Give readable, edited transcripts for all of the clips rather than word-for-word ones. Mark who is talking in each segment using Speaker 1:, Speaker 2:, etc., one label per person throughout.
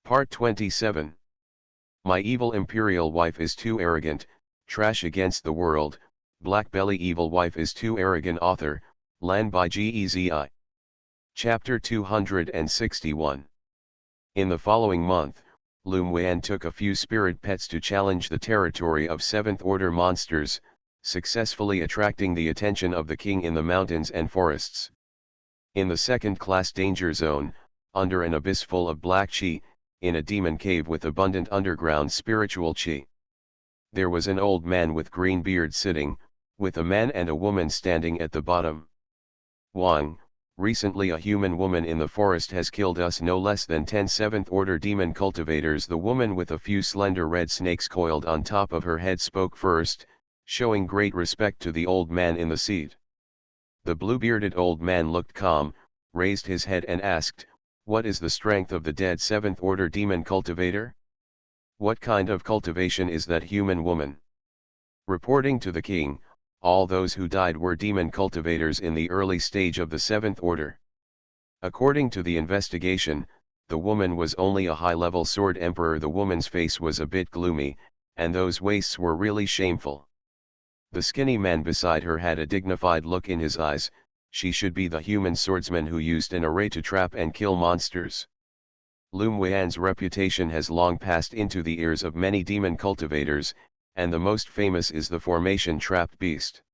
Speaker 1: Part 27. My evil Imperial wife is too arrogant, trash against the world, BlackBelly evil wife is too arrogant. Author, Lan by Gezi. Chapter 261. In the following month, Lum Wan took a few spirit pets to challenge the territory of 7th Order monsters, successfully attracting the attention of the king in the mountains and forests. In the second-class danger zone, under an abyss full of black chi, in a demon cave with abundant underground spiritual chi, there was an old man with green beard sitting, with a man and a woman standing at the bottom. Wang, recently a human woman in the forest has killed us no less than 10 7th Order demon cultivators. The woman with a few slender red snakes coiled on top of her head spoke first, showing great respect to the old man in the seat. The blue-bearded old man looked calm, raised his head and asked, "What is the strength of the dead 7th Order demon cultivator? What kind of cultivation is that human woman?" Reporting to the king, all those who died were demon cultivators in the early stage of the 7th Order. According to the investigation, the woman was only a high-level sword emperor. The woman's face was a bit gloomy, and those waists were really shameful. The skinny man beside her had a dignified look in his eyes. She should be the human swordsman who used an array to trap and kill monsters. Lum Wan's reputation has long passed into the ears of many demon cultivators, and the most famous is the formation trapped beast.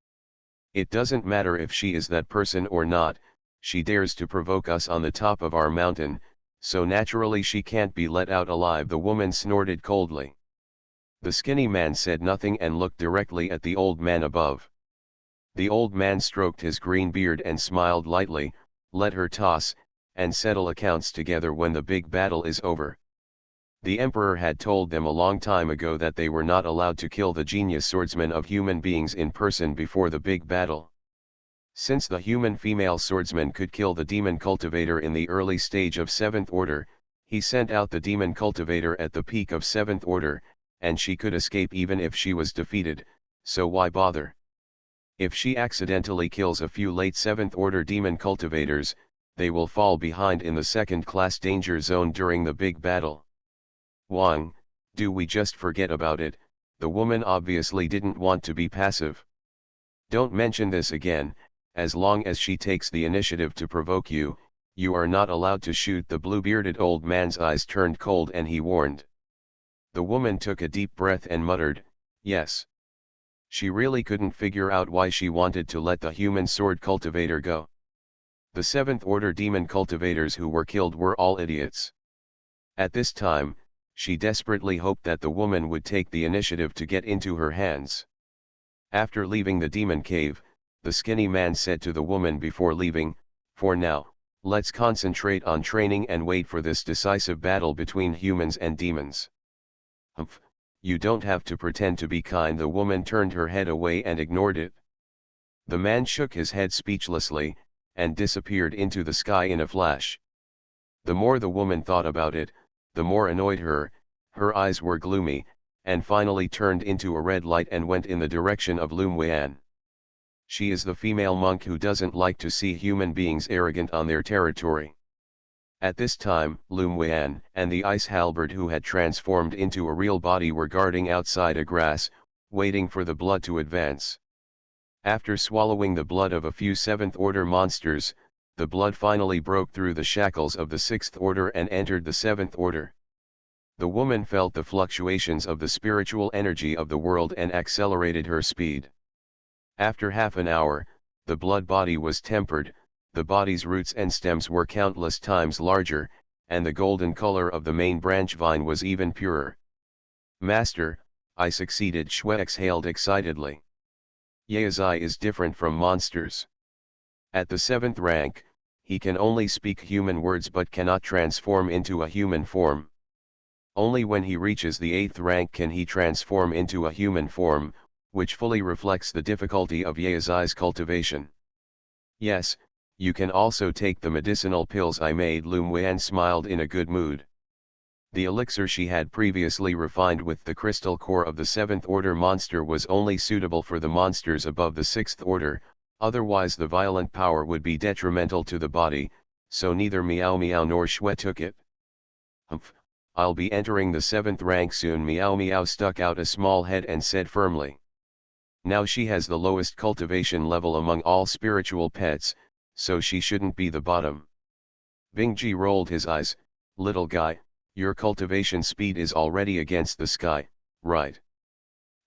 Speaker 1: It doesn't matter if she is that person or not, she dares to provoke us on the top of our mountain, so naturally she can't be let out alive. The woman snorted coldly. The skinny man said nothing and looked directly at the old man above. The old man stroked his green beard and smiled lightly. "Let her toss, and settle accounts together when the big battle is over." The emperor had told them a long time ago that they were not allowed to kill the genius swordsmen of human beings in person before the big battle. Since the human female swordsman could kill the demon cultivator in the early stage of 7th Order, he sent out the demon cultivator at the peak of 7th Order, and she could escape even if she was defeated, so why bother? If she accidentally kills a few late 7th Order demon cultivators, they will fall behind in the second-class danger zone during the big battle. Wang, do we just forget about it? The woman obviously didn't want to be passive. Don't mention this again. As long as she takes the initiative to provoke you, you are not allowed to shoot. The blue-bearded old man's eyes turned cold and he warned. The woman took a deep breath and muttered, "Yes." She really couldn't figure out why she wanted to let the human sword cultivator go. The 7th Order demon cultivators who were killed were all idiots. At this time, she desperately hoped that the woman would take the initiative to get into her hands. After leaving the demon cave, the skinny man said to the woman before leaving, "For now, let's concentrate on training and wait for this decisive battle between humans and demons." "Humph, you don't have to pretend to be kind." The woman turned her head away and ignored it. The man shook his head speechlessly, and disappeared into the sky in a flash. The more the woman thought about it, the more annoyed her eyes were gloomy, and finally turned into a red light and went in the direction of Lum Wan. She is the female monk who doesn't like to see human beings arrogant on their territory. At this time, Lum Wan and the ice halberd who had transformed into a real body were guarding outside a grass, waiting for the blood to advance. After swallowing the blood of a few 7th Order monsters, the blood finally broke through the shackles of the 6th Order and entered the 7th Order. The woman felt the fluctuations of the spiritual energy of the world and accelerated her speed. After half an hour, the blood body was tempered. The body's roots and stems were countless times larger, and the golden color of the main branch vine was even purer. "Master, I succeeded," Shui exhaled excitedly. "Yaezai is different from monsters. At the 7th rank, he can only speak human words but cannot transform into a human form. Only when he reaches the 8th rank can he transform into a human form, which fully reflects the difficulty of Yaezai's cultivation. Yes, you can also take the medicinal pills I made." Lum Wan smiled in a good mood. The elixir she had previously refined with the crystal core of the 7th Order monster was only suitable for the monsters above the 6th Order, otherwise the violent power would be detrimental to the body, so neither Meow Meow nor Shui took it. "Humph, I'll be entering the 7th rank soon. Meow Meow stuck out a small head and said firmly. Now she has the lowest cultivation level among all spiritual pets, so she shouldn't be the bottom. Bing Ji rolled his eyes. Little guy, your cultivation speed is already against the sky, right?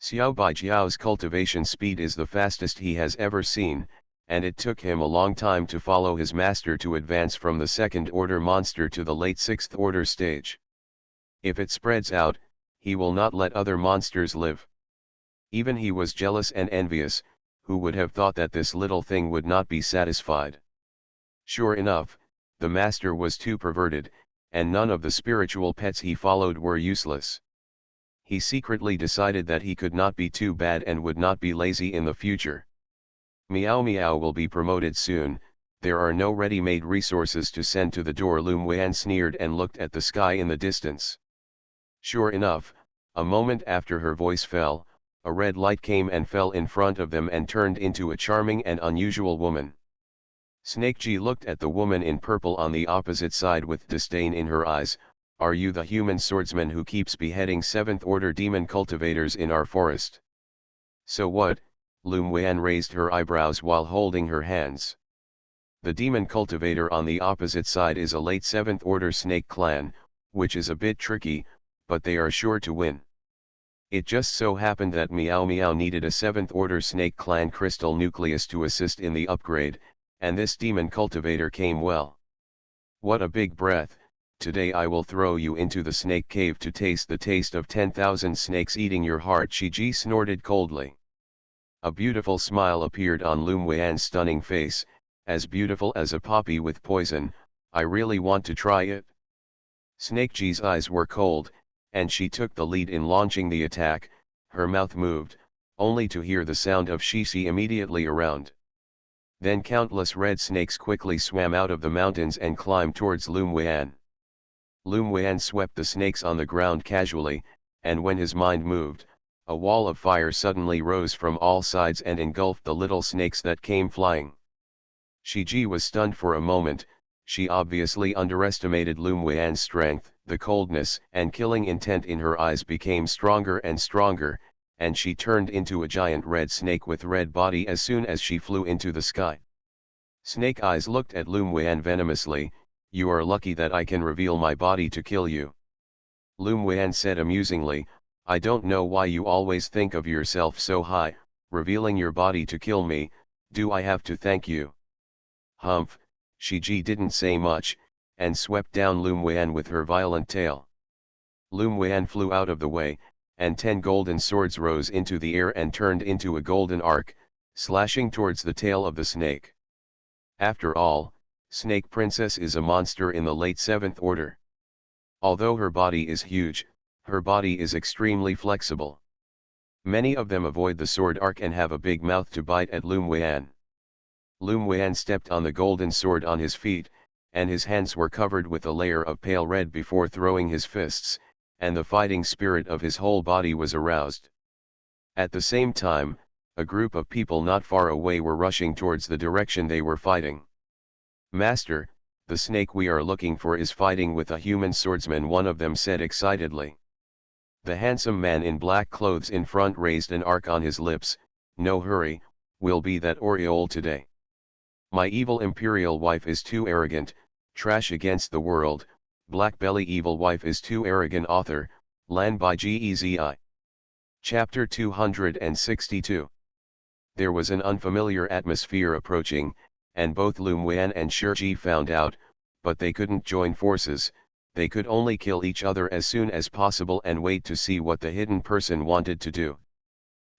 Speaker 1: Xiao Baijiao's cultivation speed is the fastest he has ever seen, and it took him a long time to follow his master to advance from the 2nd order monster to the late 6th order stage. If it spreads out, he will not let other monsters live. Even he was jealous and envious, who would have thought that this little thing would not be satisfied. Sure enough, the master was too perverted, and none of the spiritual pets he followed were useless. He secretly decided that he could not be too bad and would not be lazy in the future. Meow Meow will be promoted soon, there are no ready-made resources to send to the door. Loom Wan sneered and looked at the sky in the distance. Sure enough, a moment after her voice fell, a red light came and fell in front of them and turned into a charming and unusual woman. Snakeji looked at the woman in purple on the opposite side with disdain in her eyes. Are you the human swordsman who keeps beheading 7th order demon cultivators in our forest? So what? Loom Wan raised her eyebrows while holding her hands. The demon cultivator on the opposite side is a late 7th order snake clan, which is a bit tricky, but they are sure to win. It just so happened that Meow Meow needed a 7th order snake clan crystal nucleus to assist in the upgrade, and this demon cultivator came well. What a big breath, today I will throw you into the snake cave to taste the taste of 10,000 snakes eating your heart. Shiji snorted coldly. A beautiful smile appeared on Loom Wan's stunning face, as beautiful as a poppy with poison. I really want to try it. Snakeji's eyes were cold, and she took the lead in launching the attack. Her mouth moved, only to hear the sound of shishi immediately around. Then countless red snakes quickly swam out of the mountains and climbed towards Loom Wan. Loom Wan swept the snakes on the ground casually, and when his mind moved, a wall of fire suddenly rose from all sides and engulfed the little snakes that came flying. Shiji was stunned for a moment. She obviously underestimated Loom Wan's strength. The coldness and killing intent in her eyes became stronger and stronger, and she turned into a giant red snake with red body as soon as she flew into the sky. Snake Eyes looked at Loom Wan venomously. You are lucky that I can reveal my body to kill you. Loom Wan said amusingly, I don't know why you always think of yourself so high, revealing your body to kill me. Do I have to thank you? Humph. Shiji didn't say much, and swept down Loom Wan with her violent tail. Loom Wan flew out of the way, and 10 golden swords rose into the air and turned into a golden arc, slashing towards the tail of the snake. After all, Snake Princess is a monster in the late 7th order. Although her body is huge, her body is extremely flexible. Many of them avoid the sword arc and have a big mouth to bite at Loom Wan. Loom Wan stepped on the golden sword on his feet, and his hands were covered with a layer of pale red before throwing his fists, and the fighting spirit of his whole body was aroused. At the same time, a group of people not far away were rushing towards the direction they were fighting. Master, the snake we are looking for is fighting with a human swordsman, one of them said excitedly. The handsome man in black clothes in front raised an arc on his lips. No hurry, we'll be that aureole today. My evil imperial wife is too arrogant, trash against the world. BlackBelly evil wife is too arrogant. Author, Lan by Gezi. Chapter 262. There was an unfamiliar atmosphere approaching, and both Loom Wan and Shiji found out, but they couldn't join forces. They could only kill each other as soon as possible and wait to see what the hidden person wanted to do.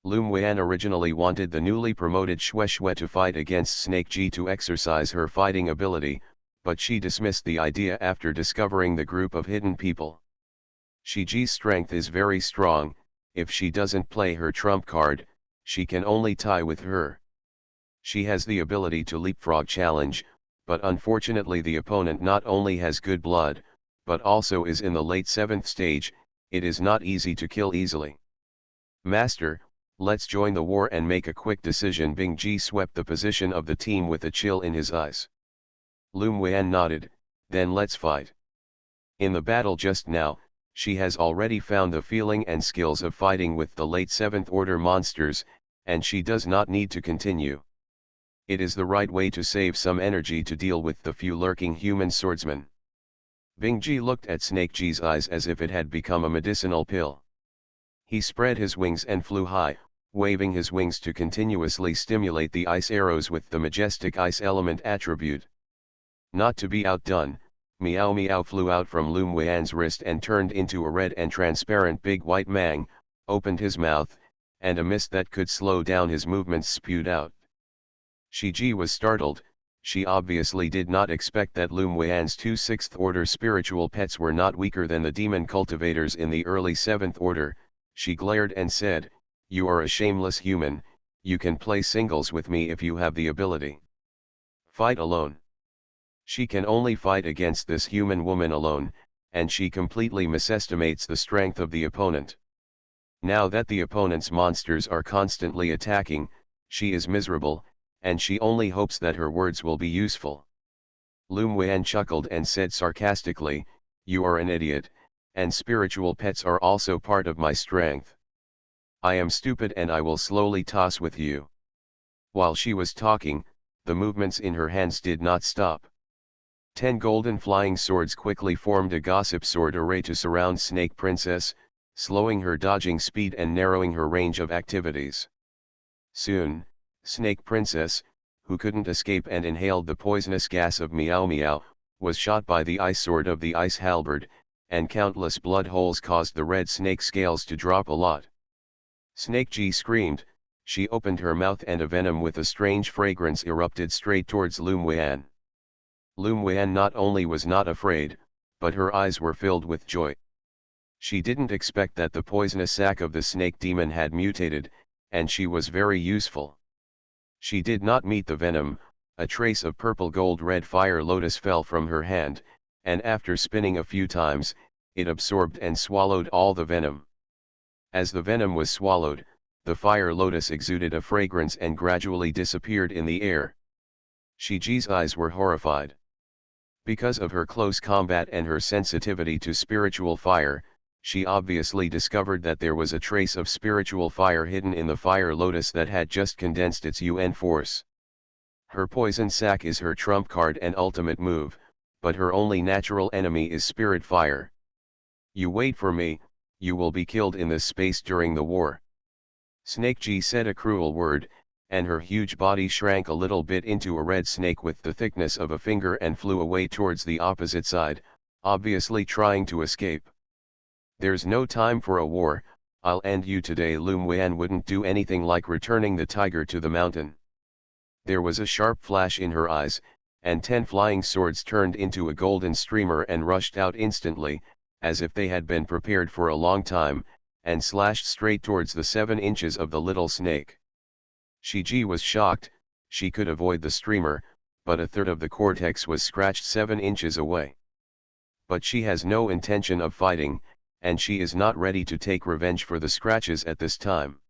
Speaker 1: Loom Wan originally wanted the newly promoted Xue Xue to fight against Snake Ji to exercise her fighting ability, but she dismissed the idea after discovering the group of hidden people. Shiji's strength is very strong. If she doesn't play her trump card, she can only tie with her. She has the ability to leapfrog challenge, but unfortunately the opponent not only has good blood, but also is in the late 7th stage. It is not easy to kill easily. Master, let's join the war and make a quick decision. Bing Ji swept the position of the team with a chill in his eyes. Loom Wan nodded, then let's fight. In the battle just now, She has already found the feeling and skills of fighting with the late 7th order monsters, and she does not need to continue. It is the right way to save some energy to deal with the few lurking human swordsmen. Bingji looked at Snake Ji's eyes as if it had become a medicinal pill. He spread his wings and flew high, waving his wings to continuously stimulate the ice arrows with the majestic ice element attribute. Not to be outdone, Meow Meow flew out from Loom Wan's wrist and turned into a red and transparent big white mang, opened his mouth, and a mist that could slow down his movements spewed out. Shiji was startled. She obviously did not expect that Loom Wan's 2 6th order spiritual pets were not weaker than the demon cultivators in the early 7th order. She glared and said, "You are a shameless human, you can play singles with me if you have the ability. Fight alone." She can only fight against this human woman alone, and she completely misestimates the strength of the opponent. Now that the opponent's monsters are constantly attacking, she is miserable, and she only hopes that her words will be useful. Loom Wan chuckled and said sarcastically, "You are an idiot, and spiritual pets are also part of my strength. I am stupid and I will slowly toss with you." While she was talking, the movements in her hands did not stop. 10 golden flying swords quickly formed a gossip sword array to surround Snake Princess, slowing her dodging speed and narrowing her range of activities. Soon, Snake Princess, who couldn't escape and inhaled the poisonous gas of Meow Meow, was shot by the ice sword of the ice halberd, and countless blood holes caused the red snake scales to drop a lot. Snake Ji screamed, she opened her mouth and a venom with a strange fragrance erupted straight towards Loom Wan. Loom Wan not only was not afraid, but her eyes were filled with joy. She didn't expect that the poisonous sac of the snake demon had mutated, and she was very useful. She did not meet the venom. A trace of purple gold red fire lotus fell from her hand, and after spinning a few times, it absorbed and swallowed all the venom. As the venom was swallowed, the fire lotus exuded a fragrance and gradually disappeared in the air. Shiji's eyes were horrified. Because of her close combat and her sensitivity to spiritual fire, she obviously discovered that there was a trace of spiritual fire hidden in the fire lotus that had just condensed its UN force. Her poison sac is her trump card and ultimate move, but her only natural enemy is spirit fire. "You wait for me, you will be killed in this space during the war." Snake Ji said a cruel word, and her huge body shrank a little bit into a red snake with the thickness of a finger and flew away towards the opposite side, obviously trying to escape. "There's no time for a war, I'll end you today." Loom Wan wouldn't do anything like returning the tiger to the mountain. There was a sharp flash in her eyes, and 10 flying swords turned into a golden streamer and rushed out instantly, as if they had been prepared for a long time, and slashed straight towards the 7 inches of the little snake. Shiji was shocked. She could avoid the streamer, but a third of the cortex was scratched 7 inches away. But she has no intention of fighting, and she is not ready to take revenge for the scratches at this time.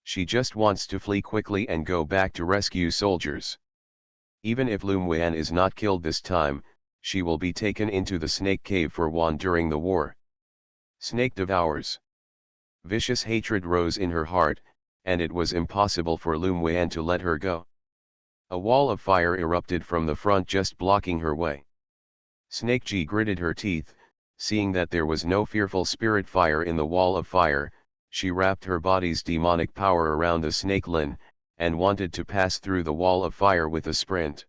Speaker 1: She just wants to flee quickly and go back to rescue soldiers. Even if Loom Wan is not killed this time, she will be taken into the snake cave for Wan during the war. Snake devours. Vicious hatred rose in her heart, and it was impossible for Loom Wan to let her go. A wall of fire erupted from the front, just blocking her way. Snake Ji gritted her teeth. Seeing that there was no fearful spirit fire in the wall of fire, she wrapped her body's demonic power around the snake Lin, and wanted to pass through the wall of fire with a sprint.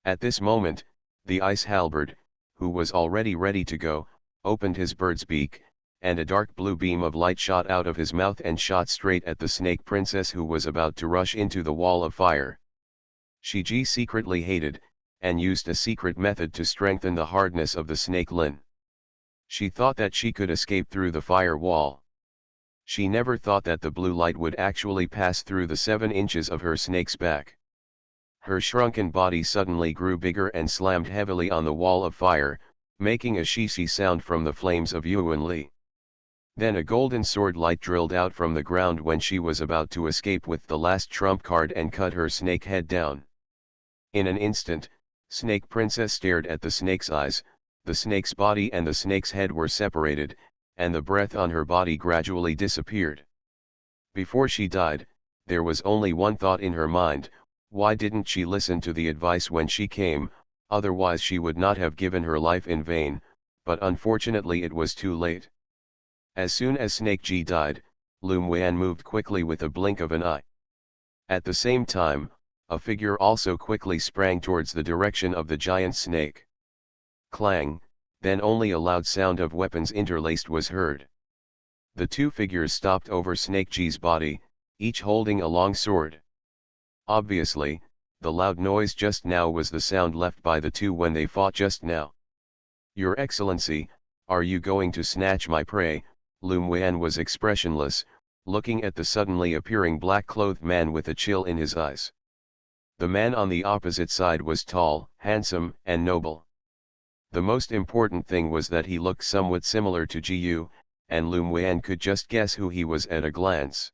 Speaker 1: At this moment, the ice halberd, who was already ready to go, opened his bird's beak, and a dark blue beam of light shot out of his mouth and shot straight at the snake princess who was about to rush into the wall of fire. Shiji secretly hated, and used a secret method to strengthen the hardness of the snake Lin. She thought that she could escape through the fire wall. She never thought that the blue light would actually pass through the 7 inches of her snake's back. Her shrunken body suddenly grew bigger and slammed heavily on the wall of fire, making a shishi sound from the flames of Yuan Li. Then a golden sword light drilled out from the ground when she was about to escape with the last trump card and cut her snake head down. In an instant, Snake Princess stared at the snake's eyes, the snake's body and the snake's head were separated, and the breath on her body gradually disappeared. Before she died, there was only one thought in her mind: why didn't she listen to the advice when she came, otherwise she would not have given her life in vain, but unfortunately it was too late. As soon as Snake Ji died, Loom Wan moved quickly with a blink of an eye. At the same time, a figure also quickly sprang towards the direction of the giant snake. Clang, then only a loud sound of weapons interlaced was heard. The two figures stopped over Snake Ji's body, each holding a long sword. Obviously, the loud noise just now was the sound left by the two when they fought just now. "Your Excellency, are you going to snatch my prey?" Loom Wan was expressionless, looking at the suddenly appearing black-clothed man with a chill in his eyes. The man on the opposite side was tall, handsome, and noble. The most important thing was that he looked somewhat similar to Ji Yu, and Loom Wan could just guess who he was at a glance.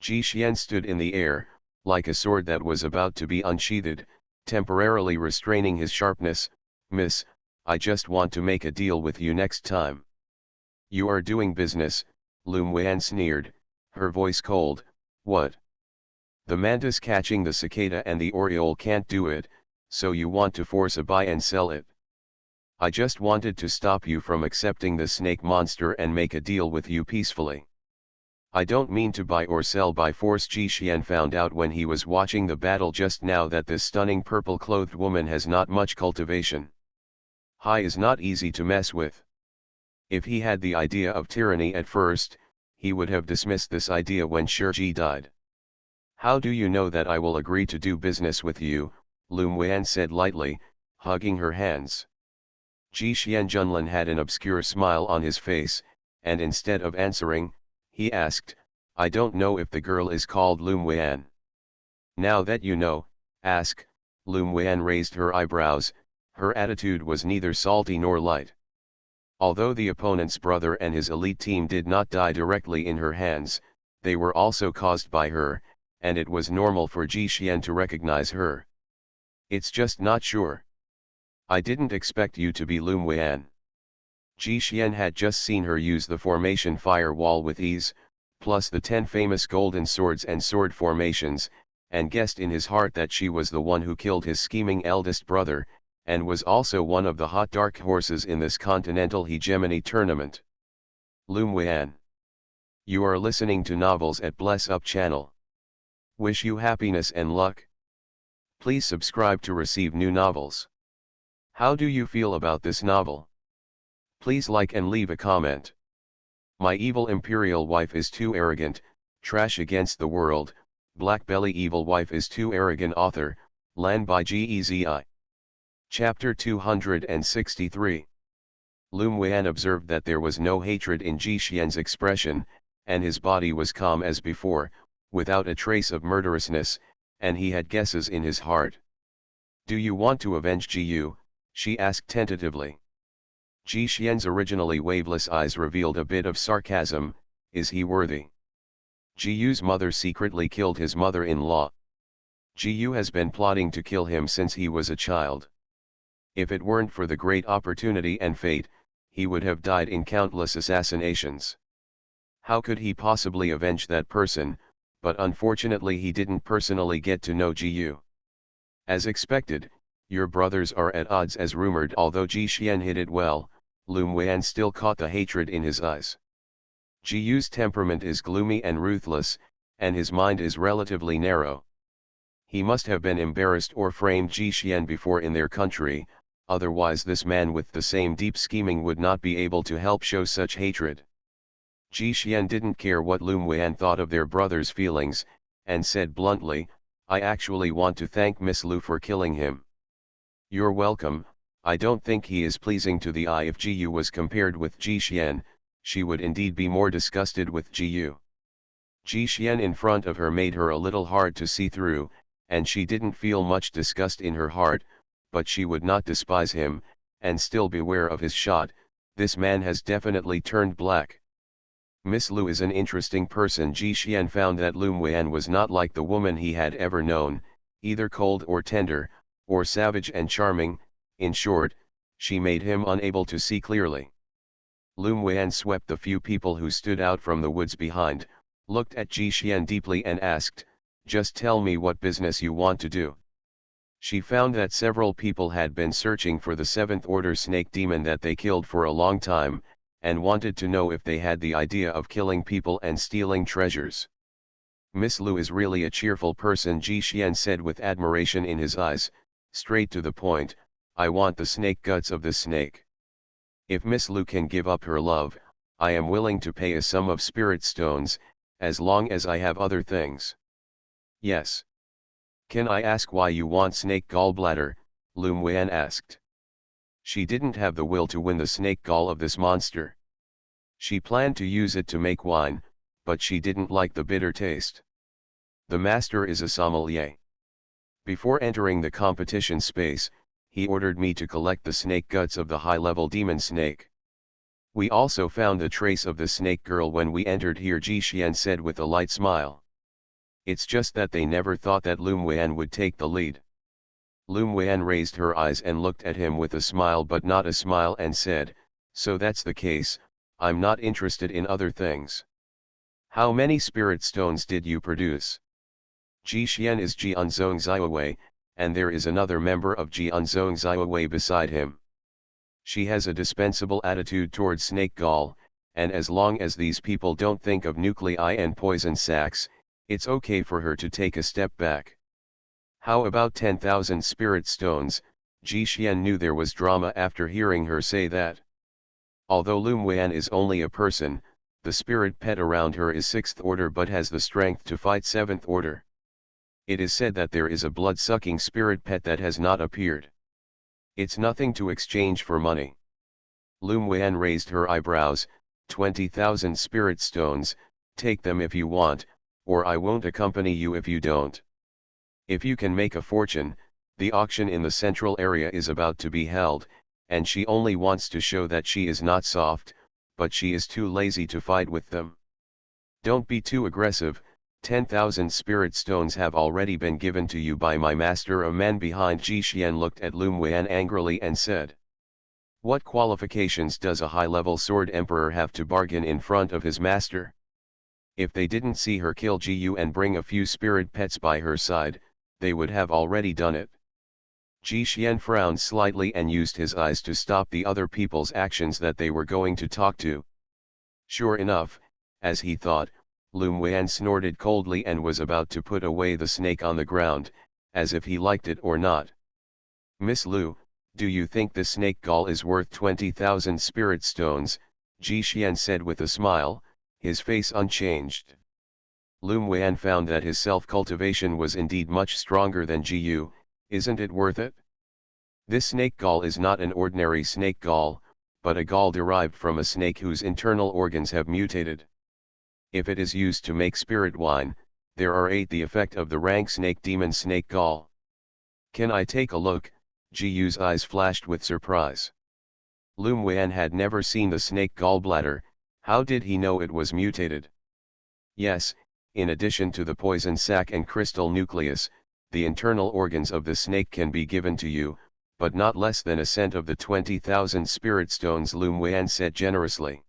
Speaker 1: Ji Xian stood in the air, like a sword that was about to be unsheathed, temporarily restraining his sharpness. "Miss, I just want to make a deal with you next time." "You are doing business," Loom Wan sneered, her voice cold. "What? The mantis catching the cicada and the oriole can't do it, so you want to force a buy and sell it?" "I just wanted to stop you from accepting the snake monster and make a deal with you peacefully. I don't mean to buy or sell by force." Ji Xian found out when he was watching the battle just now that this stunning purple-clothed woman has not much cultivation. Hai is not easy to mess with. If he had the idea of tyranny at first, he would have dismissed this idea when Shiji died. "How do you know that I will agree to do business with you?" Loom Wan said lightly, hugging her hands. Ji Xian Junlin had an obscure smile on his face, and instead of answering, he asked, "I don't know if the girl is called Loom Wan." "Now that you know, ask." Loom Wan raised her eyebrows, her attitude was neither salty nor light. Although the opponent's brother and his elite team did not die directly in her hands, they were also caused by her, and it was normal for Ji Xian to recognize her. "It's just not sure. I didn't expect you to be Loom Wan." Ji Xian had just seen her use the formation firewall with ease, plus the 10 famous golden swords and sword formations, and guessed in his heart that she was the one who killed his scheming eldest brother, and was also one of the hot dark horses in this continental hegemony tournament. "Loom Wan. You are listening to novels at Bless Up channel. Wish you happiness and luck. Please subscribe to receive new novels. How do you feel about this novel? Please like and leave a comment. My evil imperial wife is too arrogant, trash against the world, BlackBelly evil wife is too arrogant. Author, Lan by Gezi. Chapter 263. Loom Wan observed that there was no hatred in Ji Xian's expression, and his body was calm as before, without a trace of murderousness, and he had guesses in his heart. "Do you want to avenge Ji Yu?" she asked tentatively. Ji Xian's originally waveless eyes revealed a bit of sarcasm. "Is he worthy? Ji Yu's mother secretly killed his mother-in-law. Ji Yu has been plotting to kill him since he was a child. If it weren't for the great opportunity and fate, he would have died in countless assassinations. How could he possibly avenge that person? But unfortunately he didn't personally get to know Ji Yu. As expected, your brothers are at odds as rumored." Although Ji Xian hid it well, Loom Wan still caught the hatred in his eyes. Ji Yu's temperament is gloomy and ruthless, and his mind is relatively narrow. He must have been embarrassed or framed Ji Xian before in their country, otherwise this man with the same deep scheming would not be able to help show such hatred. Ji Xian didn't care what Loom Wan thought of their brother's feelings, and said bluntly, "I actually want to thank Miss Lu for killing him." "You're welcome. I don't think he is pleasing to the eye." If Ji Yu was compared with Ji Xian, she would indeed be more disgusted with Ji Yu. Ji Xian in front of her made her a little hard to see through, and she didn't feel much disgust in her heart, but she would not despise him, and still beware of his shot. This man has definitely turned black. Miss Lu is an interesting person. Ji Xian found that Loom Wan was not like the woman he had ever known, either cold or tender, or savage and charming. In short, She made him unable to see clearly. Lum Wen swept the few people who stood out from the woods behind, looked at Ji Xian deeply and asked, "Just tell me what business you want to do." She found that several people had been searching for the 7th order snake demon that they killed for a long time, and wanted to know if they had the idea of killing people and stealing treasures. "Miss Lu is really a cheerful person," Ji Xian said with admiration in his eyes, straight to the point. "I want the snake guts of this snake. If Miss Lu can give up her love, I am willing to pay a sum of spirit stones, as long as I have other things." "Yes. Can I ask why you want snake gallbladder?" Lum Wen asked. She didn't have the will to win the snake gall of this monster. She planned to use it to make wine, but she didn't like the bitter taste. "The master is a sommelier. Before entering the competition space, he ordered me to collect the snake guts of the high-level demon snake. We also found the trace of the snake girl when we entered here," Ji Xian said with a light smile. "It's just that they never thought that Lum Wen would take the lead." Lum Wen raised her eyes and looked at him with a smile but not a smile and said, "So that's the case, I'm not interested in other things. How many spirit stones did you produce?" "Ji Xian is Jianzong Xiaowei, and there is another member of Jianzong Xiaowei beside him. She has a dispensable attitude towards snake gall, and as long as these people don't think of nuclei and poison sacs, it's okay for her to take a step back." "How about 10,000 spirit stones?" Ji Xian knew there was drama after hearing her say that. Although Lum Wen is only a person, the spirit pet around her is 6th order but has the strength to fight 7th order. It is said that there is a blood-sucking spirit pet that has not appeared. It's nothing to exchange for money. Lum Wen raised her eyebrows. 20,000 spirit stones, take them if you want, or I won't accompany you if you don't. If you can make a fortune, the auction in the central area is about to be held, and she only wants to show that she is not soft, but she is too lazy to fight with them. Don't be too aggressive. 10,000 spirit stones have already been given to you by my master." A man behind Ji Xian looked at Lum Wen angrily and said, "What qualifications does a high-level sword emperor have to bargain in front of his master? If they didn't see her kill Ji Yu and bring a few spirit pets by her side, they would have already done it." Ji Xian frowned slightly and used his eyes to stop the other people's actions that they were going to talk to. Sure enough, as he thought, Lum Wen snorted coldly and was about to put away the snake on the ground, as if he liked it or not. "Miss Lu, do you think the snake gall is worth 20,000 spirit stones?" Ji Xian said with a smile, his face unchanged. Lum Wen found that his self-cultivation was indeed much stronger than Ji Yu. "Isn't it worth it? This snake gall is not an ordinary snake gall, but a gall derived from a snake whose internal organs have mutated. If it is used to make spirit wine, there are 8 the effect of the rank snake demon snake gall." "Can I take a look?" Ji Yu's eyes flashed with surprise. Lum Wen had never seen the snake gallbladder. How did he know it was mutated? "Yes, in addition to the poison sac and crystal nucleus, the internal organs of the snake can be given to you, but not less than a cent of the 20,000 spirit stones," Lum Wen said generously.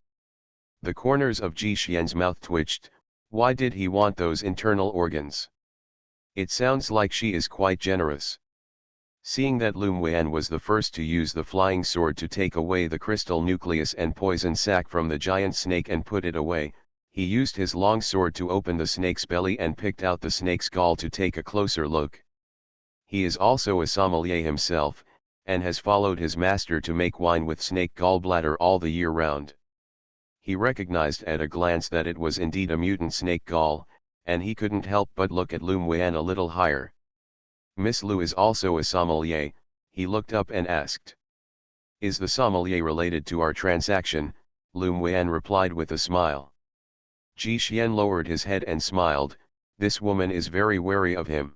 Speaker 1: The corners of Ji Xian's mouth twitched. Why did he want those internal organs? It sounds like she is quite generous. Seeing that Lum Wen was the first to use the flying sword to take away the crystal nucleus and poison sac from the giant snake and put it away, he used his long sword to open the snake's belly and picked out the snake's gall to take a closer look. He is also a sommelier himself, and has followed his master to make wine with snake gallbladder all the year round. He recognized at a glance that it was indeed a mutant snake gall, and he couldn't help but look at Lum Wen a little higher. "Miss Lu is also a sommelier," he looked up and asked. "Is the sommelier related to our transaction?" Lum Wen replied with a smile. Ji Xian lowered his head and smiled. This woman is very wary of him.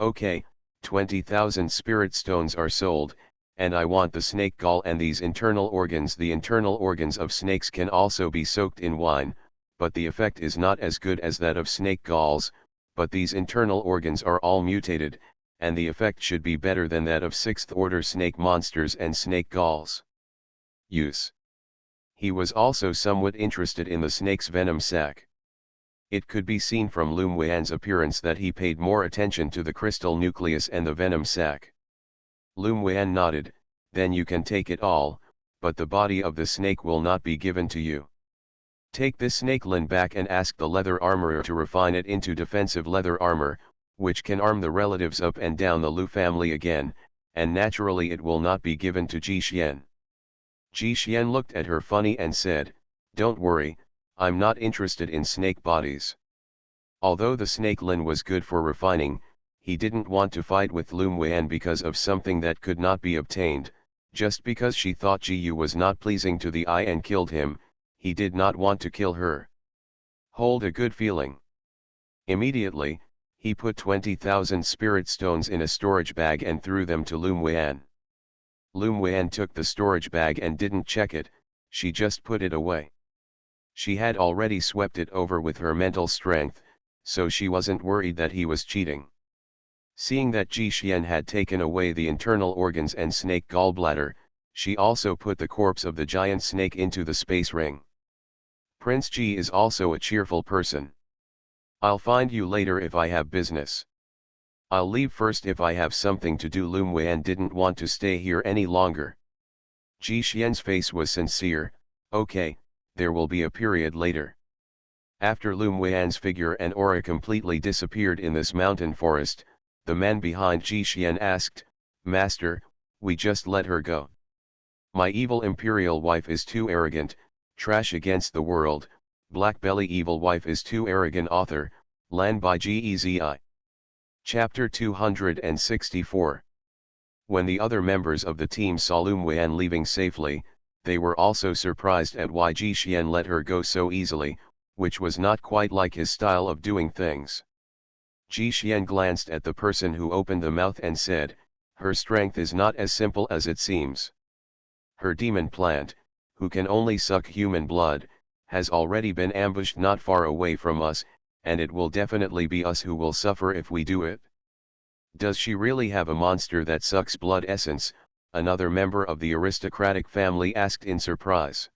Speaker 1: "Okay, 20,000 spirit stones are sold, and I want the snake gall and these internal organs. The internal organs of snakes can also be soaked in wine, but the effect is not as good as that of snake galls, but these internal organs are all mutated, and the effect should be better than that of 6th order snake monsters and snake galls. Use. He was also somewhat interested in the snake's venom sac. It could be seen from Lum Wan's appearance that he paid more attention to the crystal nucleus and the venom sac. Lum Wan nodded, then you can take it all, but the body of the snake will not be given to you. Take this snakelin back and ask the leather armorer to refine it into defensive leather armor, which can arm the relatives up and down the Lu family again, and naturally it will not be given to Ji Xian. Ji Xian looked at her funny and said, "Don't worry, I'm not interested in snake bodies." Although the snakelin was good for refining, he didn't want to fight with Lum Wan because of something that could not be obtained. Just because she thought Ji Yu was not pleasing to the eye and killed him, he did not want to kill her. Hold a good feeling. Immediately, he put 20,000 spirit stones in a storage bag and threw them to Lum Wan. Lum Wan took the storage bag and didn't check it, she just put it away. She had already swept it over with her mental strength, so she wasn't worried that he was cheating. Seeing that Ji Xian had taken away the internal organs and snake gallbladder, she also put the corpse of the giant snake into the space ring. Prince Ji is also a cheerful person. I'll find you later if I have business. I'll leave first if I have something to do. Lum Wan didn't want to stay here any longer. Ji Xian's face was sincere. Okay, there will be a period later. After Lum Wan's figure and aura completely disappeared in this mountain forest, the man behind Ji Xian asked, "Master, we just let her go. My evil imperial wife is too arrogant, trash against the world, BlackBelly evil wife is too arrogant." Author, Lan by Gezi. Chapter 264. When the other members of the team saw Lum Wan leaving safely, they were also surprised at why Ji Xian let her go so easily, which was not quite like his style of doing things. Ji Xian glanced at the person who opened the mouth and said, "Her strength is not as simple as it seems. Her demon plant, who can only suck human blood, has already been ambushed not far away from us, and it will definitely be us who will suffer if we do it." "Does she really have a monster that sucks blood essence?" another member of the aristocratic family asked in surprise.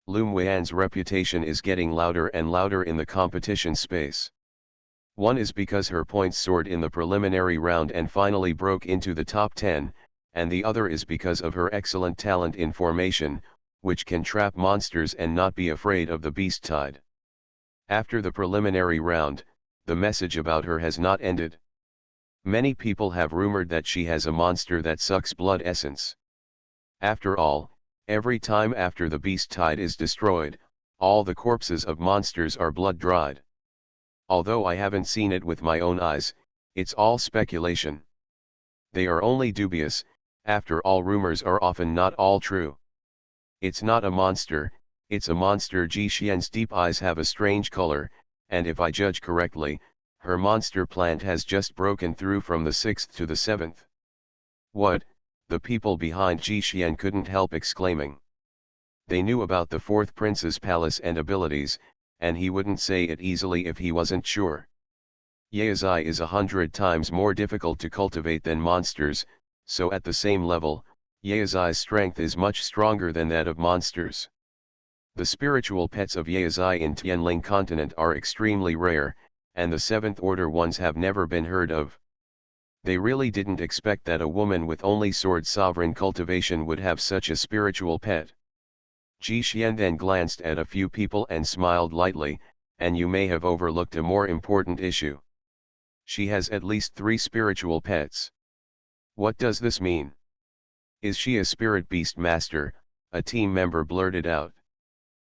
Speaker 1: Lum Wan's reputation is getting louder and louder in the competition space. One is because her points soared in the preliminary round and finally broke into the top 10, and the other is because of her excellent talent in formation, which can trap monsters and not be afraid of the beast tide. After the preliminary round, the message about her has not ended. Many people have rumored that she has a monster that sucks blood essence. After all, every time after the beast tide is destroyed, all the corpses of monsters are blood dried. Although I haven't seen it with my own eyes, it's all speculation. They are only dubious, after all rumors are often not all true. It's not a monster, it's a monster. Ji Xian's deep eyes have a strange color, and if I judge correctly, her monster plant has just broken through from the 6th to the 7th. What? The people behind Ji Xian couldn't help exclaiming. They knew about the 4th prince's palace and abilities, and he wouldn't say it easily if he wasn't sure. Yaezai is 100 times more difficult to cultivate than monsters, so at the same level, Yaezai's strength is much stronger than that of monsters. The spiritual pets of Yaezai in Tianling continent are extremely rare, and the 7th order ones have never been heard of. They really didn't expect that a woman with only sword sovereign cultivation would have such a spiritual pet. Ji Xian then glanced at a few people and smiled lightly, "And you may have overlooked a more important issue. She has at least 3 spiritual pets." "What does this mean? Is she a spirit beast master?" a team member blurted out.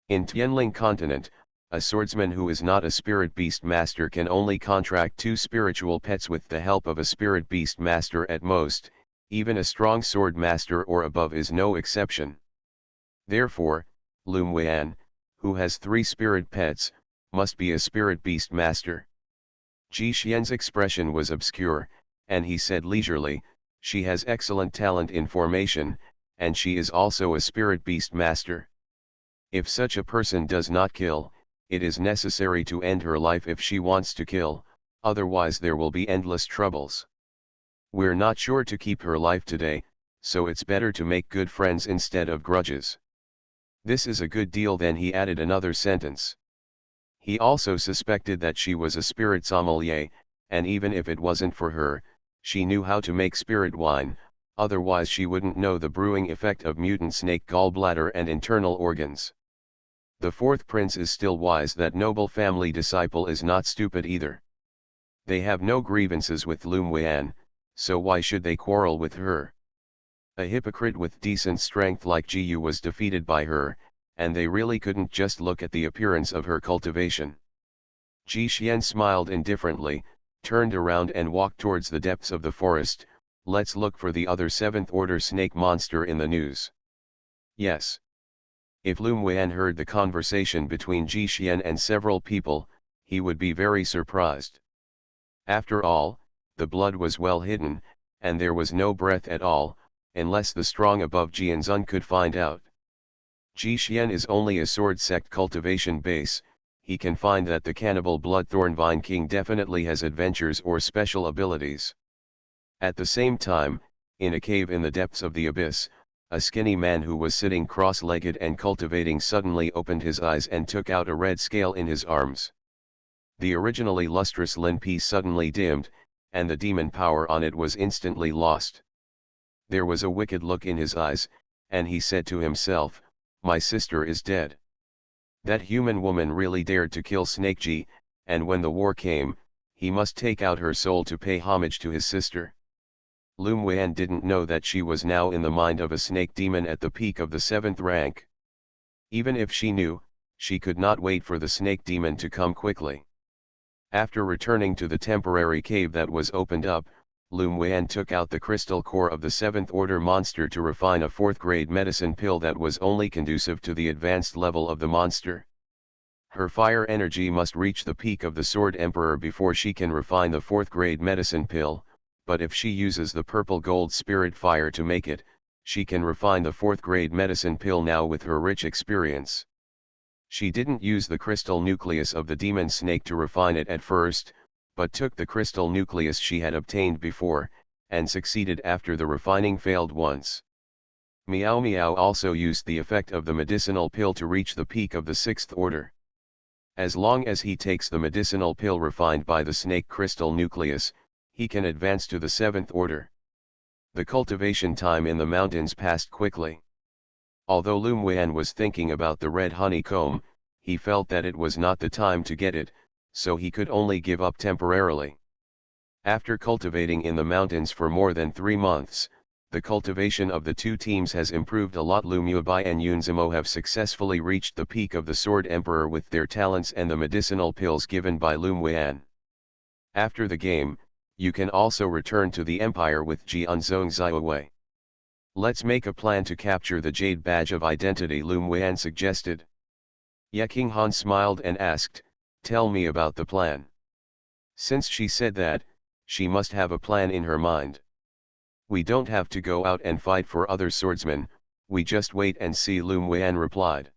Speaker 1: In Tianling continent, a swordsman who is not a spirit beast master can only contract 2 spiritual pets with the help of a spirit beast master at most, even a strong sword master or above is no exception. Therefore, Lum Wan, who has 3 spirit pets, must be a spirit beast master. Ji Xian's expression was obscure, and he said leisurely, "She has excellent talent in formation, and she is also a spirit beast master. If such a person does not kill, it is necessary to end her life if she wants to kill, otherwise there will be endless troubles." We're not sure to keep her life today, so it's better to make good friends instead of grudges. This is a good deal. Then he added another sentence. He also suspected that she was a spirit sommelier, and even if it wasn't for her, she knew how to make spirit wine, otherwise she wouldn't know the brewing effect of mutant snake gallbladder and internal organs. The fourth prince is still wise that noble family disciple is not stupid either. They have no grievances with Lum Wan, so why should they quarrel with her? A hypocrite with decent strength like Jiyu was defeated by her, and they really couldn't just look at the appearance of her cultivation. Ji Xian smiled indifferently, turned around and walked towards the depths of the forest. Let's look for the other 7th order snake monster in the news. Yes. If Lum Wan heard the conversation between Ji Xian and several people, he would be very surprised. After all, the blood was well hidden, and there was no breath at all, unless the strong above Jianzun could find out. Ji Xian is only a sword sect cultivation base. He can find that the cannibal Bloodthorn Vine King definitely has adventures or special abilities. At the same time, in a cave in the depths of the abyss, a skinny man who was sitting cross-legged and cultivating suddenly opened his eyes and took out a red scale in his arms. The originally lustrous Lin piece suddenly dimmed, and the demon power on it was instantly lost. There was a wicked look in his eyes, and he said to himself, "My sister is dead." That human woman really dared to kill Snakeji, and when the war came, he must take out her soul to pay homage to his sister. Lum Wan didn't know that she was now in the mind of a snake demon at the peak of the 7th rank. Even if she knew, she could not wait for the snake demon to come quickly. After returning to the temporary cave that was opened up, Lum Wan took out the crystal core of the 7th order monster to refine a 4th grade medicine pill that was only conducive to the advanced level of the monster. Her fire energy must reach the peak of the Sword Emperor before she can refine the 4th grade medicine pill, but if she uses the purple gold spirit fire to make it, she can refine the 4th grade medicine pill now with her rich experience. She didn't use the crystal nucleus of the demon snake to refine it at first, but took the crystal nucleus she had obtained before, and succeeded after the refining failed once. Meow Meow also used the effect of the medicinal pill to reach the peak of the 6th order. As long as he takes the medicinal pill refined by the snake crystal nucleus, he can advance to the 7th order. The cultivation time in the mountains passed quickly. Although Lum Wan was thinking about the red honeycomb, he felt that it was not the time to get it, so he could only give up temporarily. After cultivating in the mountains for more than 3 months, the cultivation of the two teams has improved a lot. Lum Yubai and Yunzimo have successfully reached the peak of the Sword Emperor with their talents and the medicinal pills given by Lum Wan. After the game, you can also return to the Empire with Jianzong Ziawei. Let's make a plan to capture the Jade Badge of Identity, Lum Wan suggested. Ye King Han smiled and asked, "Tell me about the plan." Since she said that, she must have a plan in her mind. "We don't have to go out and fight for other swordsmen, we just wait and see," Lum Wan replied.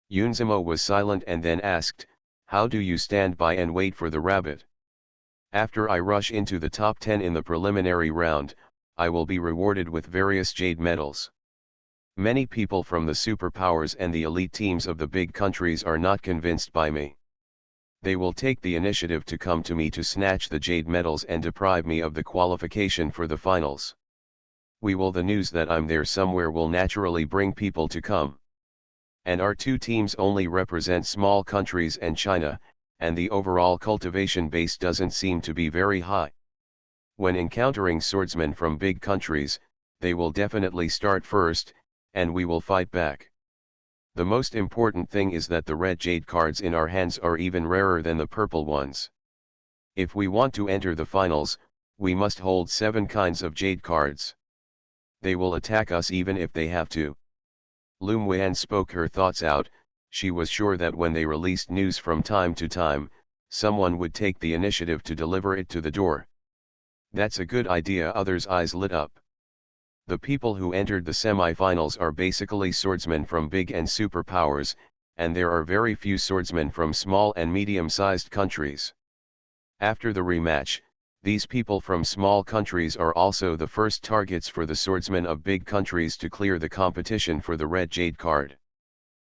Speaker 1: Yunzimo was silent and then asked, "How do you stand by and wait for the rabbit? After I rush into the top 10 in the preliminary round, I will be rewarded with various jade medals. Many people from the superpowers and the elite teams of the big countries are not convinced by me. They will take the initiative to come to me to snatch the jade medals and deprive me of the qualification for the finals. The news that I'm there somewhere will naturally bring people to come. And our two teams only represent small countries and China, and the overall cultivation base doesn't seem to be very high. When encountering swordsmen from big countries, they will definitely start first, and we will fight back. The most important thing is that the red jade cards in our hands are even rarer than the purple ones. If we want to enter the finals, we must hold 7 kinds of jade cards. They will attack us even if they have to." Lum Wan spoke her thoughts out. She was sure that when they released news from time to time, someone would take the initiative to deliver it to the door. "That's a good idea." Others' eyes lit up. The people who entered the semi-finals are basically swordsmen from big and superpowers, and there are very few swordsmen from small and medium-sized countries. After the rematch, These people from small countries are also the first targets for the swordsmen of big countries to clear the competition for the red jade card.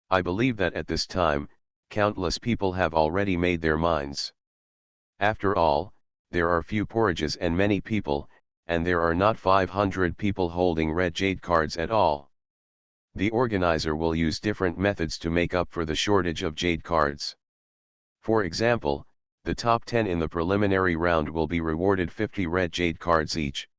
Speaker 1: I believe that at this time, countless people have already made their minds. After all, there are few porridges and many people, and there are not 500 people holding red jade cards at all. The organizer will use different methods to make up for the shortage of jade cards. For example, the top 10 in the preliminary round will be rewarded 50 red jade cards each.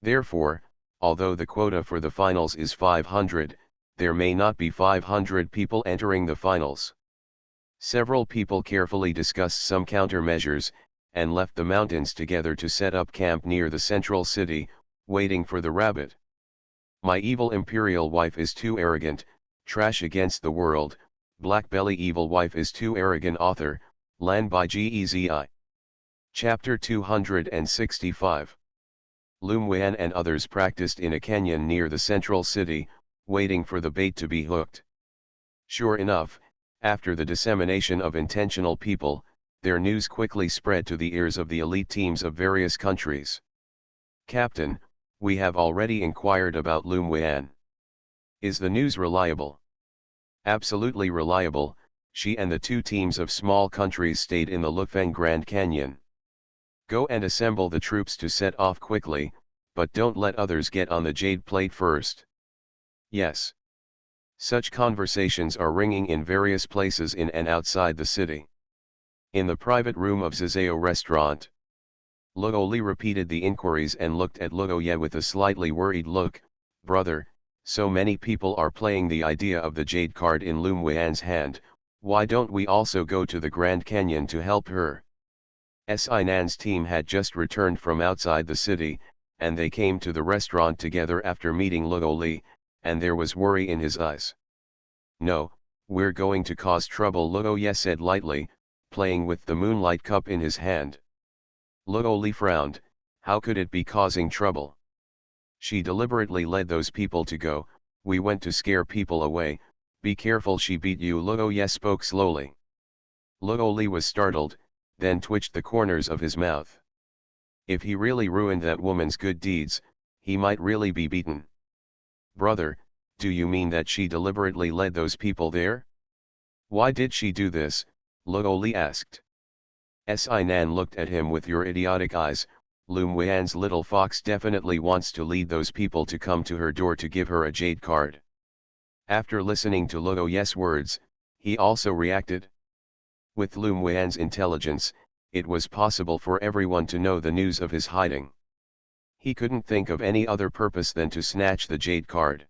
Speaker 1: Therefore, although the quota for the finals is 500, there may not be 500 people entering the finals. Several people carefully discussed some countermeasures, and left the mountains together to set up camp near the central city, waiting for the rabbit. My evil imperial wife is too arrogant, trash against the world, BlackBelly evil wife is too arrogant author, Lan by Gezi. Chapter 265. Lum Wan and others practiced in a canyon near the central city, waiting for the bait to be hooked. Sure enough, after the dissemination of intentional people, their news quickly spread to the ears of the elite teams of various countries. Captain, we have already inquired about Lum Wan. Is the news reliable? Absolutely reliable. She and the two teams of small countries stayed in the Lufeng Grand Canyon. Go and assemble the troops to set off quickly, but don't let others get on the jade plate first. Yes. Such conversations are ringing in various places in and outside the city. In the private room of Zizao restaurant, Luo Li repeated the inquiries and looked at Luo Ye with a slightly worried look. Brother, so many people are playing the idea of the jade card in Lum Wan's hand, why don't we also go to the Grand Canyon to help her? Si Nan's team had just returned from outside the city, and they came to the restaurant together after meeting Luo Li, and there was worry in his eyes. No, we're going to cause trouble, Luo Ye said lightly, playing with the moonlight cup in his hand. Luo Li frowned. How could it be causing trouble? She deliberately led those people to go. We went to scare people away. Be careful, she beat you, Luo Ye spoke slowly. Luo Li was startled, then twitched the corners of his mouth. If he really ruined that woman's good deeds, he might really be beaten. Brother, do you mean that she deliberately led those people there? Why did she do this? Luo Li asked. Si Nan looked at him with your idiotic eyes. Lum Wan's little fox definitely wants to lead those people to come to her door to give her a jade card. After listening to Luo Ye's words, he also reacted. With Lum Wan's intelligence, it was possible for everyone to know the news of his hiding. He couldn't think of any other purpose than to snatch the jade card.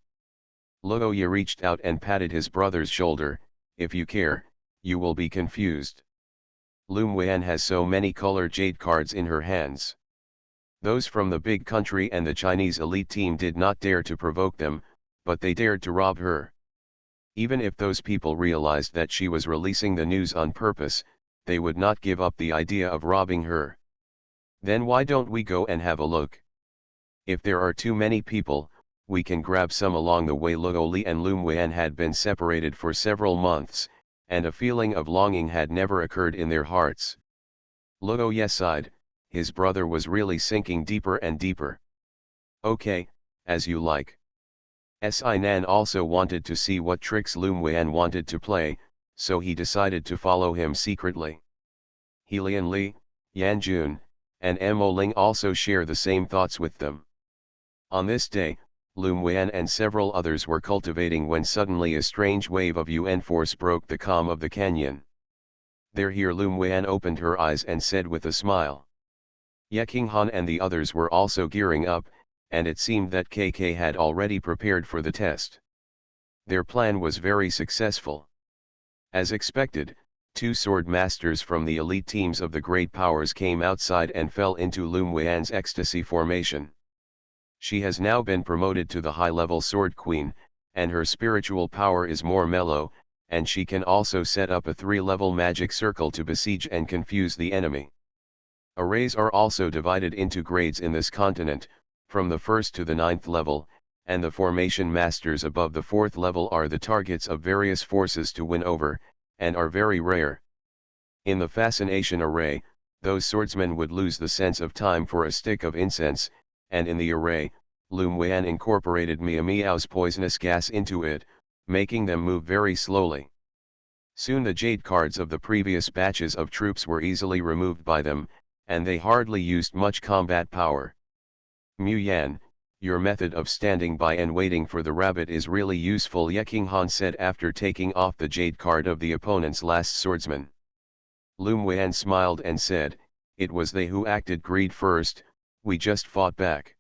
Speaker 1: Luo Ye reached out and patted his brother's shoulder. If you care, you will be confused. Lum Wan has so many colored jade cards in her hands. Those from the big country and the Chinese elite team did not dare to provoke them, but they dared to rob her. Even if those people realized that she was releasing the news on purpose, they would not give up the idea of robbing her. Then why don't we go and have a look? If there are too many people, we can grab some along the way. Luo Li and Lum Wan had been separated for several months, and a feeling of longing had never occurred in their hearts. Luo Ye sighed, his brother was really sinking deeper and deeper. Okay, as you like. Si Nan also wanted to see what tricks Lum Wan wanted to play, so he decided to follow him secretly. Helian Li, Yan Jun, and Mo Ling also share the same thoughts with them. On this day, Lum Wan and several others were cultivating when suddenly a strange wave of UN force broke the calm of the canyon. There here Lum Wan opened her eyes and said with a smile. Ye Qinghan and the others were also gearing up, and it seemed that KK had already prepared for the test. Their plan was very successful. As expected, two sword masters from the elite teams of the great powers came outside and fell into Lum Wan's ecstasy formation. She has now been promoted to the high-level Sword Queen, and her spiritual power is more mellow, and she can also set up a 3-level magic circle to besiege and confuse the enemy. Arrays are also divided into grades in this continent, from the 1st to the 9th level, and the formation masters above the 4th level are the targets of various forces to win over, and are very rare. In the Fascination Array, those swordsmen would lose the sense of time for a stick of incense, and in the array, Lum Wan incorporated Mia Miao's poisonous gas into it, making them move very slowly. Soon the jade cards of the previous batches of troops were easily removed by them, and they hardly used much combat power. Mu Yan, your method of standing by and waiting for the rabbit is really useful, Ye Qinghan said after taking off the jade card of the opponent's last swordsman. Lum Wan smiled and said, it was they who acted greed first, we just fought back.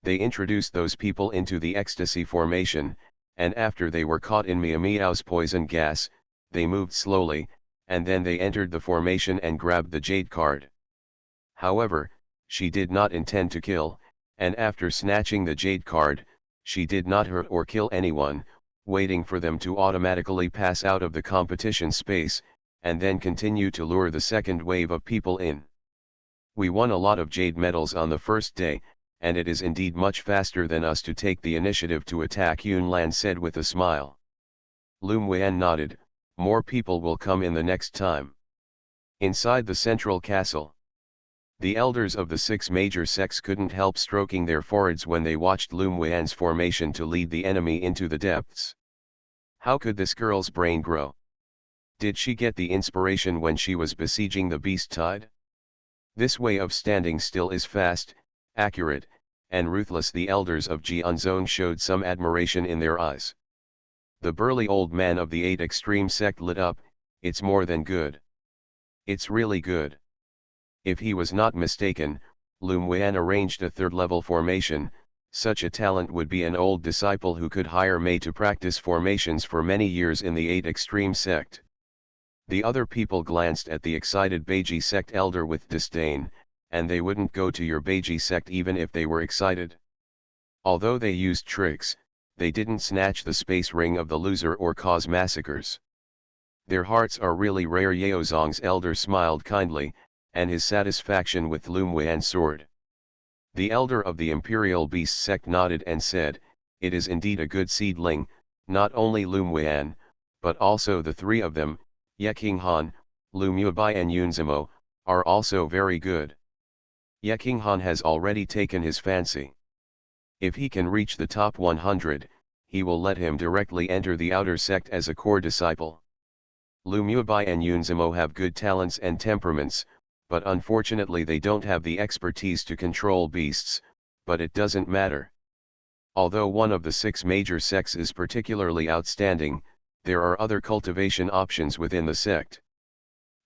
Speaker 1: They introduced those people into the ecstasy formation, and after they were caught in Mia Miao's poison gas, they moved slowly, and then they entered the formation and grabbed the jade card. However, she did not intend to kill, and after snatching the jade card, she did not hurt or kill anyone, waiting for them to automatically pass out of the competition space, and then continue to lure the second wave of people in. We won a lot of jade medals on the first day, and it is indeed much faster than us to take the initiative to attack, Yun Lan said with a smile. Lum Wan nodded, more people will come in the next time. Inside the central castle, the elders of the 6 major sects couldn't help stroking their foreheads when they watched Lum Wan's formation to lead the enemy into the depths. How could this girl's brain grow? Did she get the inspiration when she was besieging the beast tide? This way of standing still is fast, accurate, and ruthless. The elders of Jianzhong showed some admiration in their eyes. The burly old man of the 8 extreme sect lit up, it's more than good. It's really good. If he was not mistaken, Lum Wan arranged a 3rd-level formation. Such a talent would be an old disciple who could hire Mei to practice formations for many years in the 8 extreme sect. The other people glanced at the excited Beiji sect elder with disdain, and they wouldn't go to your Beiji sect even if they were excited. Although they used tricks, they didn't snatch the space ring of the loser or cause massacres. Their hearts are really rare. Yaozong's elder smiled kindly, and his satisfaction with Lum Wan's sword. The elder of the Imperial Beast sect nodded and said, it is indeed a good seedling, not only Lum Wan, but also the 3 of them, Ye Qinghan, Lum Yubai and Yunzimo, are also very good. Ye Qinghan has already taken his fancy. If he can reach the top 100, he will let him directly enter the outer sect as a core disciple. Lum Yubai and Yunzimo have good talents and temperaments, but unfortunately they don't have the expertise to control beasts, but it doesn't matter. Although one of the 6 major sects is particularly outstanding, there are other cultivation options within the sect.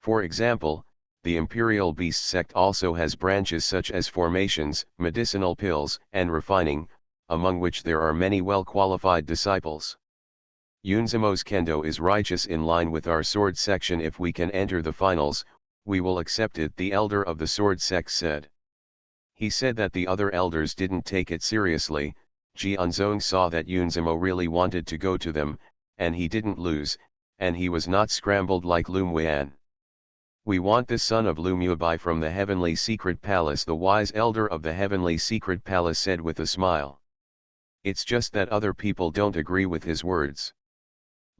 Speaker 1: For example, the Imperial Beast sect also has branches such as formations, medicinal pills, and refining, among which there are many well-qualified disciples. Yunzimo's kendo is righteous in line with our sword section. If we can enter the finals, we will accept it, the elder of the sword sect said. He said that the other elders didn't take it seriously. Jianzhong saw that Yunzimo really wanted to go to them, and he didn't lose, and he was not scrambled like Lum Wan. We want the son of Lum Yubai from the Heavenly Secret Palace, the wise elder of the Heavenly Secret Palace said with a smile. It's just that other people don't agree with his words.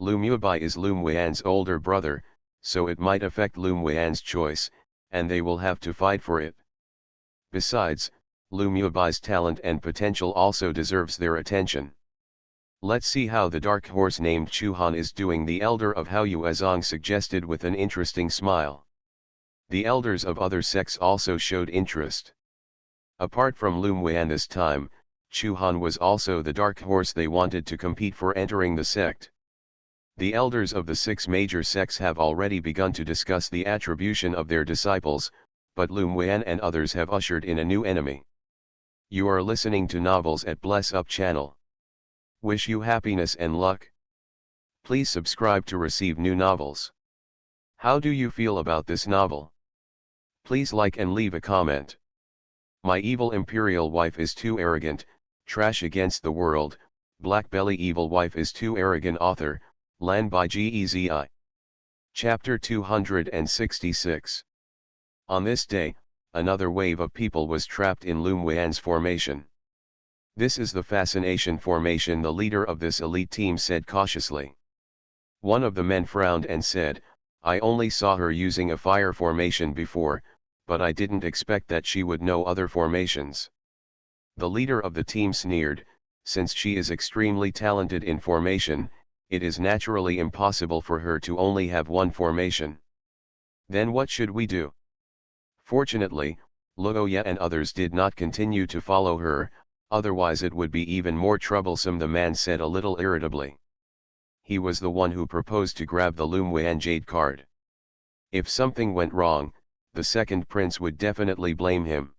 Speaker 1: Lum Yubai is Lum Wan's older brother, so it might affect Lum Wan's choice, and they will have to fight for it. Besides, Lum Yubai's talent and potential also deserves their attention. Let's see how the dark horse named Chuhan is doing, the elder of Hao Yuezong suggested with an interesting smile. The elders of other sects also showed interest. Apart from Lum Wan this time, Chuhan was also the dark horse they wanted to compete for entering the sect. The elders of the 6 major sects have already begun to discuss the attribution of their disciples, but Lum Wan and others have ushered in a new enemy. You are listening to Novels at Bless Up channel. Wish you happiness and luck. Please subscribe to receive new novels. How do you feel about this novel? Please like and leave a comment. My evil imperial wife is too arrogant, trash against the world, BlackBelly evil wife is too arrogant. Author, Lan by Gezi. Chapter 266. On this day, another wave of people was trapped in Lum Wan's formation. This is the Fascination formation, the leader of this elite team said cautiously. One of the men frowned and said, I only saw her using a fire formation before, but I didn't expect that she would know other formations. The leader of the team sneered, since she is extremely talented in formation, it is naturally impossible for her to only have one formation. Then what should we do? Fortunately, Luoya and others did not continue to follow her, otherwise it would be even more troublesome, the man said a little irritably. He was the one who proposed to grab the Lumwian Jade card. If something went wrong, the second prince would definitely blame him.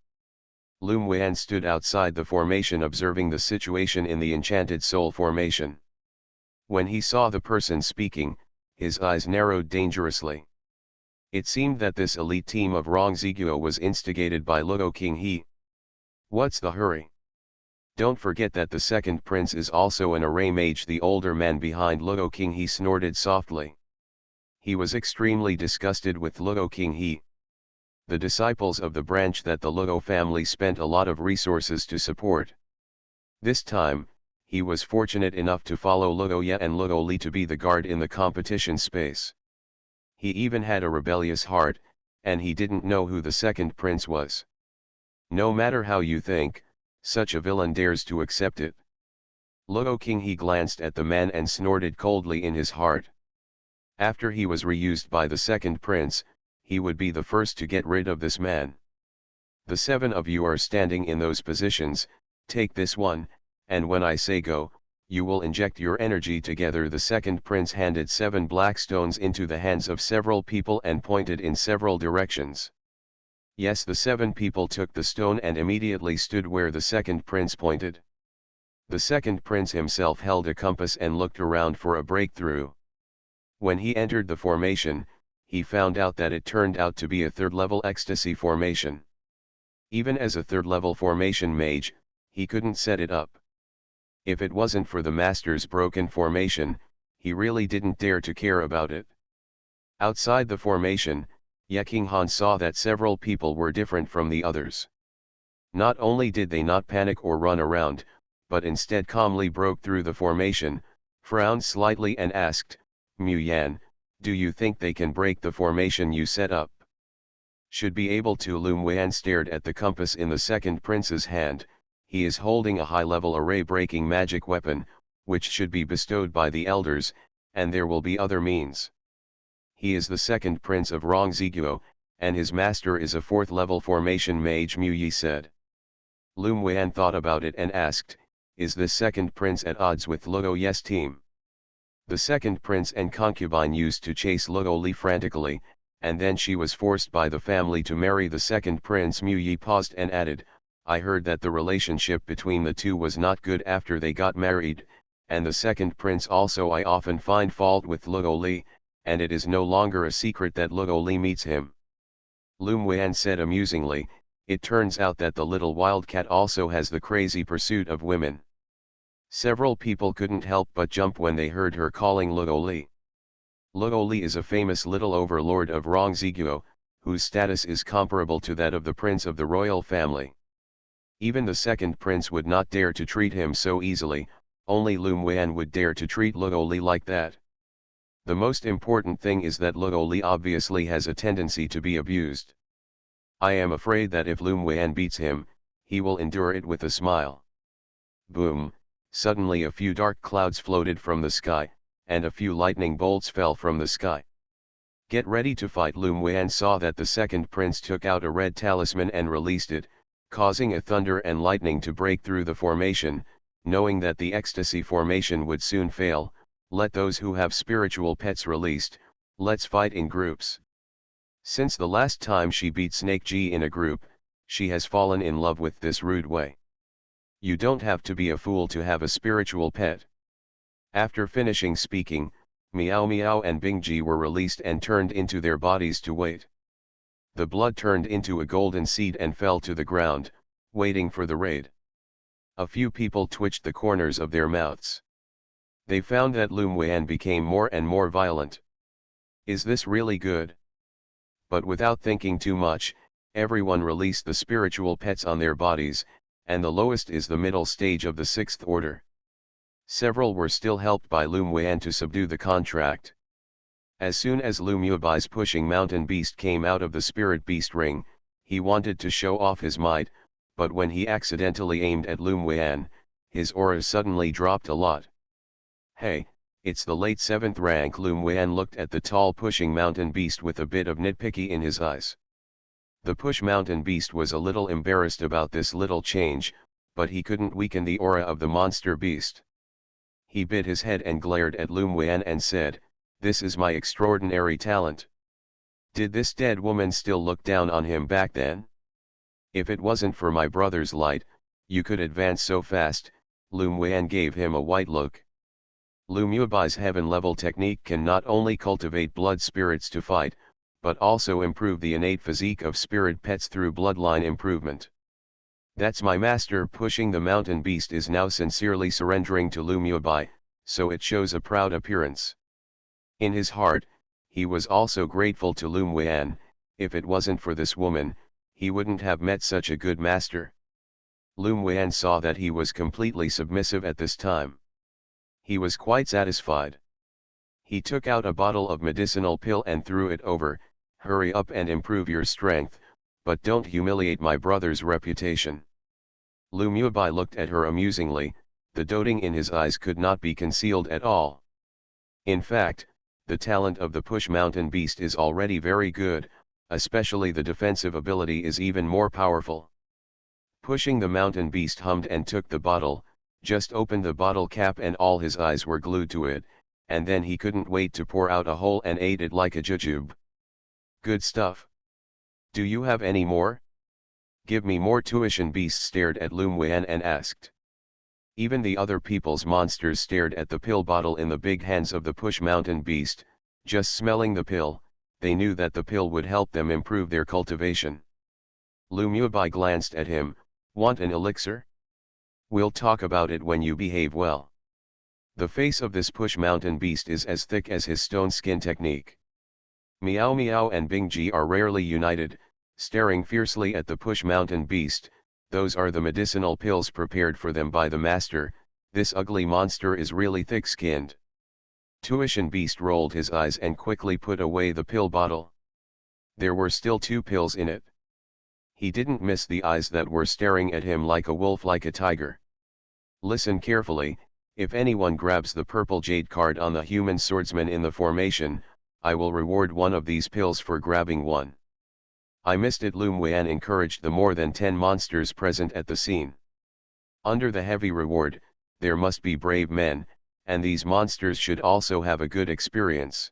Speaker 1: Lumwian stood outside the formation observing the situation in the Enchanted Soul formation. When he saw the person speaking, his eyes narrowed dangerously. It seemed that this elite team of Rongziguo was instigated by Luo Qinghe. What's the hurry? Don't forget that the second prince is also an array mage. The older man behind Luo Qinghe snorted softly. He was extremely disgusted with Luo Qinghe. The disciples of the branch that the Luo family spent a lot of resources to support. This time, he was fortunate enough to follow Luoya and Luo Li to be the guard in the competition space. He even had a rebellious heart, and he didn't know who the second prince was. No matter how you think, such a villain dares to accept it. Luo Qinghe glanced at the man and snorted coldly in his heart. After he was reused by the second prince, he would be the first to get rid of this man. The 7 of you are standing in those positions, take this one, and when I say go, you will inject your energy together. The second prince handed 7 black stones into the hands of several people and pointed in several directions. Yes, the 7 people took the stone and immediately stood where the second prince pointed. The second prince himself held a compass and looked around for a breakthrough. When he entered the formation, he found out that it turned out to be a 3rd-level ecstasy formation. Even as a 3rd-level formation mage, he couldn't set it up. If it wasn't for the master's broken formation, he really didn't dare to care about it. Outside the formation, Ye Qinghan saw that several people were different from the others. Not only did they not panic or run around, but instead calmly broke through the formation, frowned slightly and asked, Mu Yan, do you think they can break the formation you set up? Should be able to. Lumwian stared at the compass in the second prince's hand. He is holding a high-level array-breaking magic weapon, which should be bestowed by the elders, and there will be other means. He is the second prince of Rongziguo, and his master is a 4th-level formation mage, Mu Yi said. Lumwian thought about it and asked, is this second prince at odds with Luo Ye's team? The second prince and concubine used to chase Luo Li frantically, and then she was forced by the family to marry the second prince. Mu Yi paused and added, I heard that the relationship between the two was not good after they got married, and the second prince also. I often find fault with Luo Li, and it is no longer a secret that Luo Li meets him. Lumwian said amusingly, it turns out that the little wildcat also has the crazy pursuit of women. Several people couldn't help but jump when they heard her calling Luo Li. Luo Li is a famous little overlord of Rongziguo, whose status is comparable to that of the prince of the royal family. Even the second prince would not dare to treat him so easily, only Lumwian would dare to treat Luo Li like that. The most important thing is that Luo Li obviously has a tendency to be abused. I am afraid that if Lumwian beats him, he will endure it with a smile. Boom, suddenly a few dark clouds floated from the sky, and a few lightning bolts fell from the sky. Get ready to fight. Lumwian saw that the second prince took out a red talisman and released it, causing a thunder and lightning to break through the formation. Knowing that the ecstasy formation would soon fail, let those who have spiritual pets released, let's fight in groups. Since the last time she beat Snake G in a group, she has fallen in love with this rude way. You don't have to be a fool to have a spiritual pet. After finishing speaking, Meow Meow and Bingji were released and turned into their bodies to wait. The blood turned into a golden seed and fell to the ground, waiting for the raid. A few people twitched the corners of their mouths. They found that Lumwian became more and more violent. Is this really good? But without thinking too much, everyone released the spiritual pets on their bodies, and the lowest is the middle stage of the 6th order. Several were still helped by Lumwian to subdue the contract. As soon as Lumubai's pushing mountain beast came out of the spirit beast ring, He wanted to show off his might, but when he accidentally aimed at Lum Wan, his aura suddenly dropped a lot. Hey, it's the late 7th rank. Lum Wan looked at the tall pushing mountain beast with a bit of nitpicky in his eyes. The push mountain beast was a little embarrassed about this little change, but he couldn't weaken the aura of the monster beast. He bit his head and glared at Lum Wan and said, "This is my extraordinary talent." Did this dead woman still look down on him back then? "If it wasn't for my brother's light, you could advance so fast." Lum Wan gave him a white look. Lum Yuebai's heaven-level technique can not only cultivate blood spirits to fight, but also improve the innate physique of spirit pets through bloodline improvement. "That's my master." Pushing the mountain beast is now sincerely surrendering to Lum Yuebai, so it shows a proud appearance. In his heart, he was also grateful to Lum Wan. If it wasn't for this woman, he wouldn't have met such a good master. Lum Wan saw that he was completely submissive at this time. He was quite satisfied. He took out a bottle of medicinal pill and threw it over. "Hurry up and improve your strength, but don't humiliate my brother's reputation." Lum Yuebai looked at her amusingly. The doting in his eyes could not be concealed at all. In fact, the talent of the push mountain beast is already very good, especially the defensive ability is even more powerful. Pushing the mountain beast hummed and took the bottle, just opened the bottle cap and all his eyes were glued to it, and then he couldn't wait to pour out a hole and ate it like a jujube. "Good stuff. Do you have any more? Give me more." Tuition beast stared at Lum Wan and asked. Even the other people's monsters stared at the pill bottle in the big hands of the push mountain beast. Just smelling the pill, they knew that the pill would help them improve their cultivation. Lum Yuebai glanced at him. "Want an elixir? We'll talk about it when you behave well." The face of this push mountain beast is as thick as his stone skin technique. Meow Meow and Bingji are rarely united, staring fiercely at the push mountain beast. Those are the medicinal pills prepared for them by the master. This ugly monster is really thick-skinned. Tuition beast rolled his eyes and quickly put away the pill bottle. There were still 2 pills in it. He didn't miss the eyes that were staring at him like a wolf, like a tiger. "Listen carefully. If anyone grabs the purple jade card on the human swordsman in the formation, I will reward one of these pills for grabbing one." "I missed it." Lum Wan encouraged the more than 10 monsters present at the scene. Under the heavy reward, there must be brave men, and these monsters should also have a good experience.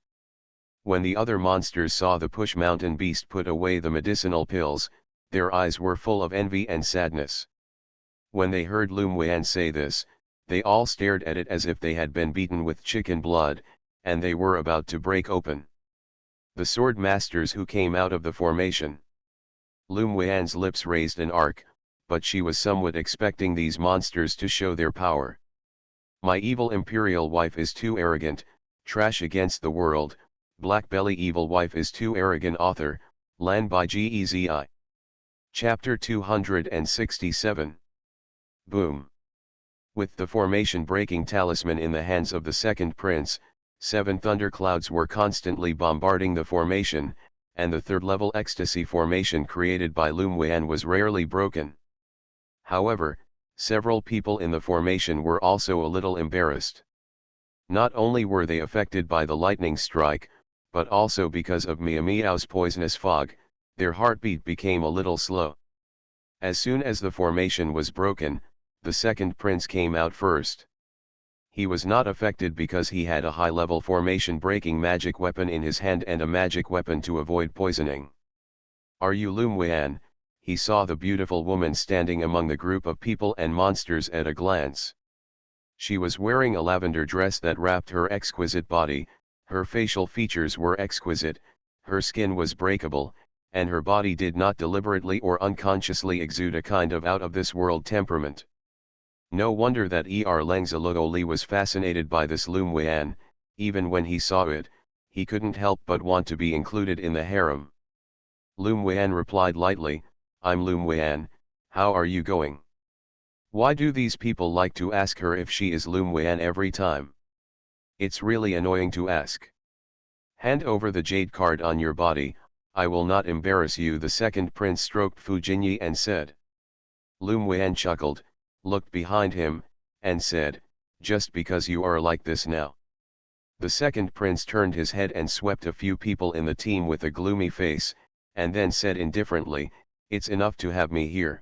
Speaker 1: When the other monsters saw the push mountain beast put away the medicinal pills, their eyes were full of envy and sadness. When they heard Lum Wan say this, they all stared at it as if they had been beaten with chicken blood, and they were about to break open. The sword masters who came out of the formation. Lum Wan's lips raised an arc, but she was somewhat expecting these monsters to show their power. "My evil imperial wife is too arrogant, trash against the world." BlackBelly evil wife is too arrogant. Author, Lan by Gezi. Chapter 267. Boom. With the formation-breaking talisman in the hands of the second prince, 7 thunderclouds were constantly bombarding the formation, and the third-level ecstasy formation created by Lum Wan was rarely broken. However, several people in the formation were also a little embarrassed. Not only were they affected by the lightning strike, but also because of Meow Meow's poisonous fog, their heartbeat became a little slow. As soon as the formation was broken, the second prince came out first. He was not affected because he had a high-level formation-breaking magic weapon in his hand and a magic weapon to avoid poisoning. "Are you Lum Wan?" He saw the beautiful woman standing among the group of people and monsters at a glance. She was wearing a lavender dress that wrapped her exquisite body, her facial features were exquisite, her skin was breakable, and her body did not deliberately or unconsciously exude a kind of out-of-this-world temperament. No wonder that Langzalogoli was fascinated by this Lum Wan. Even when he saw it, he couldn't help but want to be included in the harem. Lum Wan replied lightly, "I'm Lum Wan, how are you going?" Why do these people like to ask her if she is Lum Wan every time? It's really annoying to ask. "Hand over the jade card on your body, I will not embarrass you. The second prince stroked Fu Jinyi and said. Lum Wan chuckled, looked behind him, and said, just because you are like this now. The second prince turned his head and swept a few people in the team with a gloomy face, and then said indifferently, it's enough to have me here.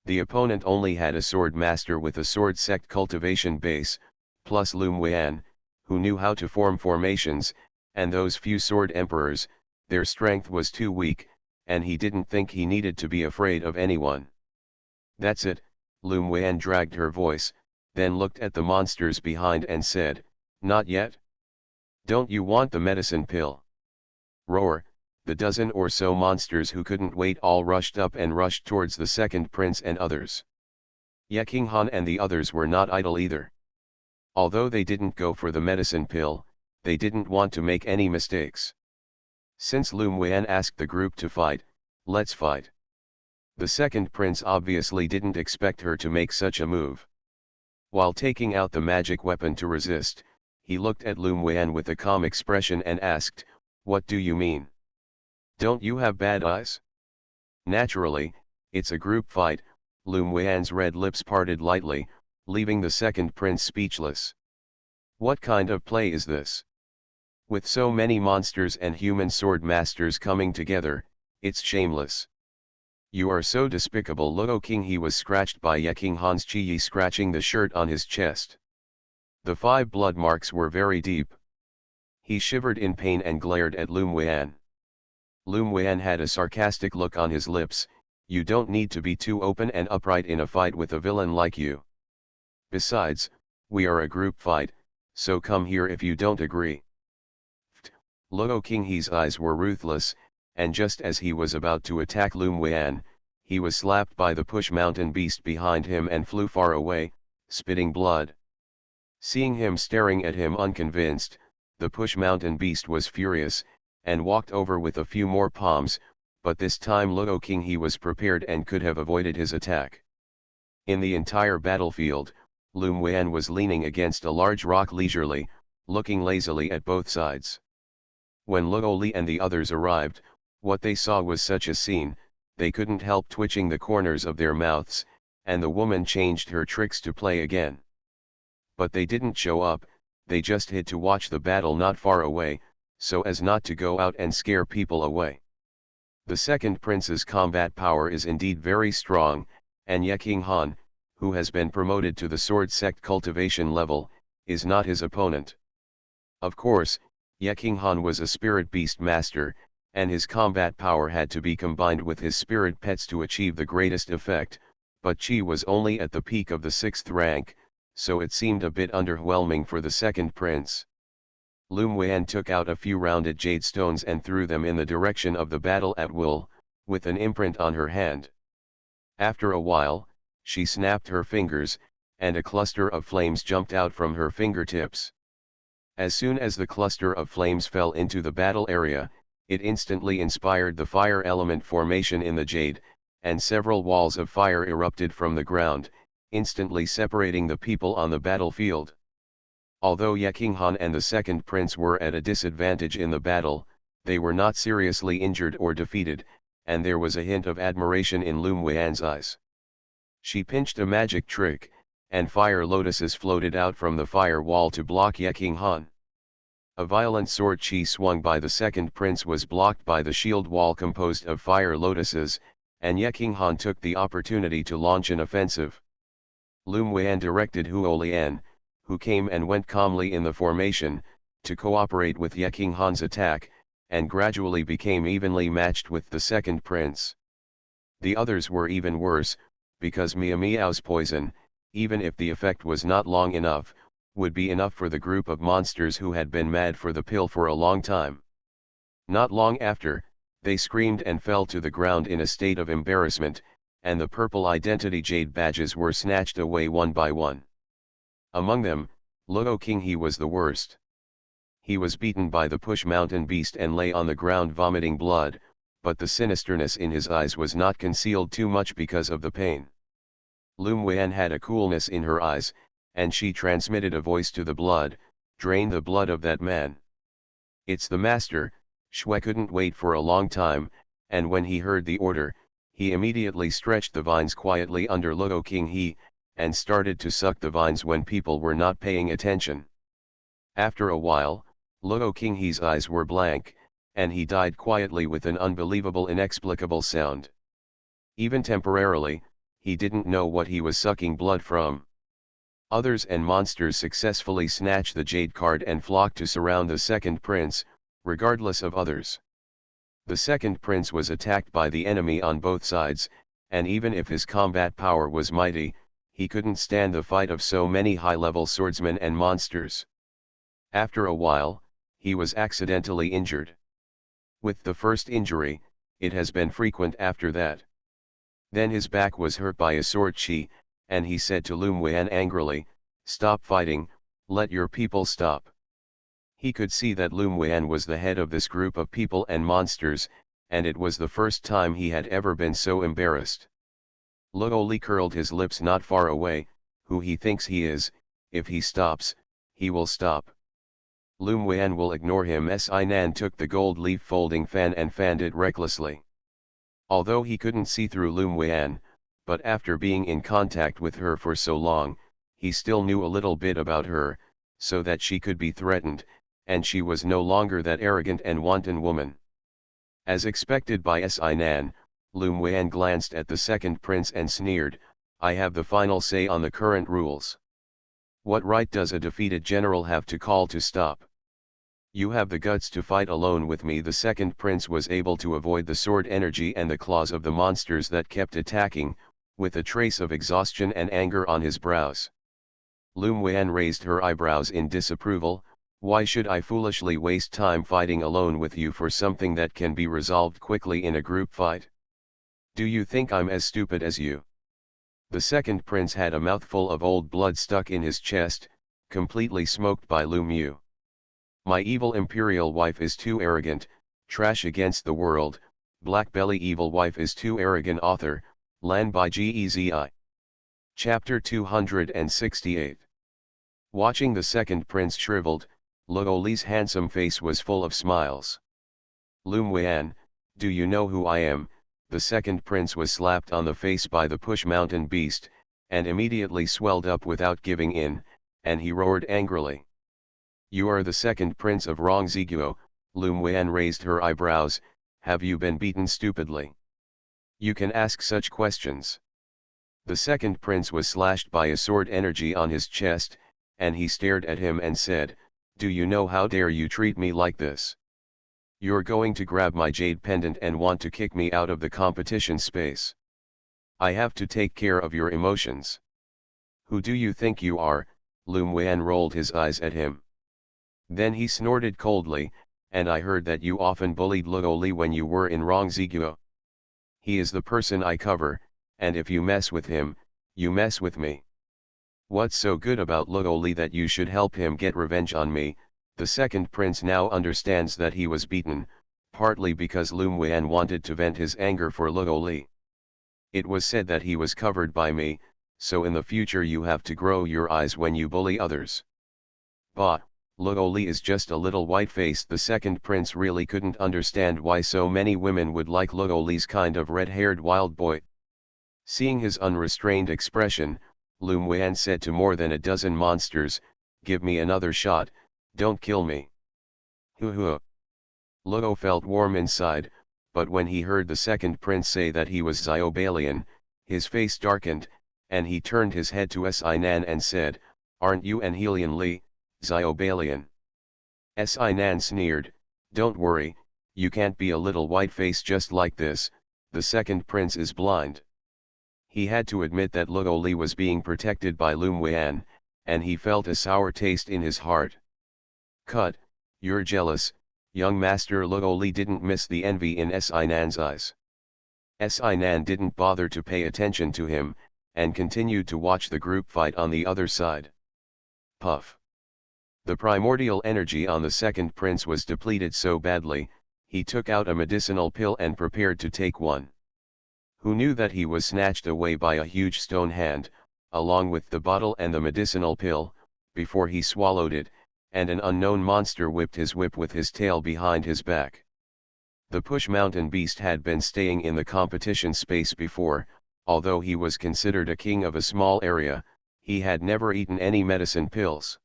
Speaker 1: The opponent only had a sword master with a sword sect cultivation base, plus Lum Wan, who knew how to form formations, and those few sword emperors, their strength was too weak, and he didn't think he needed to be afraid of anyone. That's it, Lum Wan dragged her voice, then looked at the monsters behind and said, not yet? Don't you want the medicine pill? Roar, the dozen or so monsters who couldn't wait all rushed up and rushed towards the second prince and others. Ye King Han and the others were not idle either. Although they didn't go for the medicine pill, they didn't want to make any mistakes. Since Lum Wan asked the group to fight, let's fight. The second prince obviously didn't expect her to make such a move. While taking out the magic weapon to resist, he looked at Lum Wan with a calm expression and asked, what do you mean? Don't you have bad eyes? Naturally, it's a group fight. Lum Wan's red lips parted lightly, leaving the second prince speechless. What kind of play is this? With so many monsters and human sword masters coming together, it's shameless. You are so despicable. Luo King. He was scratched by Ye King Han's chi scratching the shirt on his chest. The 5 blood marks were very deep. He shivered in pain and glared at Lum Wan. Lum Wan had a sarcastic look on his lips. You don't need to be too open and upright in a fight with a villain like you. Besides, we are a group fight, so come here if you don't agree. Luo King. His eyes were ruthless, and just as he was about to attack Lum Wan, he was slapped by the Push Mountain Beast behind him and flew far away, spitting blood. Seeing him staring at him unconvinced, the Push Mountain Beast was furious, and walked over with a few more palms, but this time Luo King. He was prepared and could have avoided his attack. In the entire battlefield, Lum Wan was leaning against a large rock leisurely, looking lazily at both sides. When Luo Li and the others arrived, what they saw was such a scene, they couldn't help twitching the corners of their mouths, and the woman changed her tricks to play again. But they didn't show up, they just hid to watch the battle not far away, so as not to go out and scare people away. The second prince's combat power is indeed very strong, and Ye King Han, who has been promoted to the sword sect cultivation level, is not his opponent. Of course, Ye King Han was a spirit beast master, and his combat power had to be combined with his spirit pets to achieve the greatest effect, but Chi was only at the peak of the 6th rank, so it seemed a bit underwhelming for the second prince. Lum Wan took out a few rounded jade stones and threw them in the direction of the battle at will, with an imprint on her hand. After a while, she snapped her fingers, and a cluster of flames jumped out from her fingertips. As soon as the cluster of flames fell into the battle area, it instantly inspired the fire element formation in the jade, and several walls of fire erupted from the ground, instantly separating the people on the battlefield. Although Ye King Han and the second prince were at a disadvantage in the battle, they were not seriously injured or defeated, and there was a hint of admiration in Lum Wan's eyes. She pinched a magic trick, and fire lotuses floated out from the fire wall to block Ye King Han. A violent sword chi swung by the second prince was blocked by the shield wall composed of fire lotuses, and Ye King Han took the opportunity to launch an offensive. Lum Wan directed Huo Lian, who came and went calmly in the formation, to cooperate with Ye King Han's attack, and gradually became evenly matched with the second prince. The others were even worse, because Miao Miao's poison, even if the effect was not long enough, would be enough for the group of monsters who had been mad for the pill for a long time. Not long after, they screamed and fell to the ground in a state of embarrassment, and the purple identity jade badges were snatched away one by one. Among them, Luo King. He was the worst. He was beaten by the Push Mountain Beast and lay on the ground vomiting blood, but the sinisterness in his eyes was not concealed too much because of the pain. Lum Wan had a coolness in her eyes, and she transmitted a voice to the blood, "Drain the blood of that man." "It's the master," Shui couldn't wait for a long time, and when he heard the order, he immediately stretched the vines quietly under Luo King He, and started to suck the vines when people were not paying attention. After a while, Luo King He's eyes were blank, and he died quietly with an unbelievable inexplicable sound. Even temporarily, he didn't know what he was sucking blood from. Others and monsters successfully snatched the jade card and flocked to surround the second prince, regardless of others. The second prince was attacked by the enemy on both sides, and even if his combat power was mighty, he couldn't stand the fight of so many high-level swordsmen and monsters. After a while, he was accidentally injured. With the first injury, it has been frequent after that. Then his back was hurt by a sword chi, and he said to Lum Wen angrily, "Stop fighting, let your people stop." He could see that Lum Wen was the head of this group of people and monsters, and it was the first time he had ever been so embarrassed. Luo Li curled his lips not far away. Who he thinks he is, if he stops, he will stop. Lum Wen will ignore him. Si Nan took the gold leaf folding fan and fanned it recklessly. Although he couldn't see through Lum Wen, but after being in contact with her for so long, he still knew a little bit about her, so that she could be threatened, and she was no longer that arrogant and wanton woman. As expected by Si Nan, Lum Wen glanced at the second prince and sneered, "I have the final say on the current rules. What right does a defeated general have to call to stop? You have the guts to fight alone with me." The second prince was able to avoid the sword energy and the claws of the monsters that kept attacking, with a trace of exhaustion and anger on his brows. Lum Wen raised her eyebrows in disapproval. "Why should I foolishly waste time fighting alone with you for something that can be resolved quickly in a group fight? Do you think I'm as stupid as you?" The second prince had a mouthful of old blood stuck in his chest, completely smoked by Lu Mu. "My evil imperial wife is too arrogant, trash against the world, BlackBelly evil wife is too arrogant." Author, Lan by Gezi. Chapter 268. Watching the second prince shriveled, Luo Li's handsome face was full of smiles. "Lum Wen, do you know who I am?" The second prince was slapped on the face by the Push Mountain beast, and immediately swelled up without giving in, and he roared angrily. "You are the second prince of Rongziguo." Lum Wen raised her eyebrows. "Have you been beaten stupidly? You can ask such questions." The second prince was slashed by a sword energy on his chest, and he stared at him and said, "Do you know how dare you treat me like this? You're going to grab my jade pendant and want to kick me out of the competition space. I have to take care of your emotions. Who do you think you are?" Lum Wen rolled his eyes at him. Then he snorted coldly, "And I heard that you often bullied Luo Li when you were in Rongziguo. He is the person I cover, and if you mess with him, you mess with me. What's so good about Luo Li that you should help him get revenge on me?" The second prince now understands that he was beaten, partly because Lum Wen wanted to vent his anger for Luo Li. "It was said that he was covered by me, so in the future you have to grow your eyes when you bully others." "But, Luo Li is just a little white-faced." The second prince really couldn't understand why so many women would like Luo Li's kind of red-haired wild boy. Seeing his unrestrained expression, Lum Wen said to more than a dozen monsters, "Give me another shot, don't kill me." Hoo. Luo felt warm inside, but when he heard the second prince say that he was Xiaobalian, his face darkened, and he turned his head to Si Nan and said, "Aren't you an Helian Li, Xiaobalian?" Si Nan sneered, "Don't worry, you can't be a little white face just like this, the second prince is blind." He had to admit that Luo Li was being protected by Lum Wen, and he felt a sour taste in his heart. "Cut, you're jealous, young master." Luo Li didn't miss the envy in Si Nan's eyes. Si Nan didn't bother to pay attention to him, and continued to watch the group fight on the other side. Puff. The primordial energy on the second prince was depleted so badly, he took out a medicinal pill and prepared to take one. Who knew that he was snatched away by a huge stone hand, along with the bottle and the medicinal pill, before he swallowed it, and an unknown monster whipped his whip with his tail behind his back. The Push Mountain Beast had been staying in the competition space before, although he was considered a king of a small area, he had never eaten any medicine pills.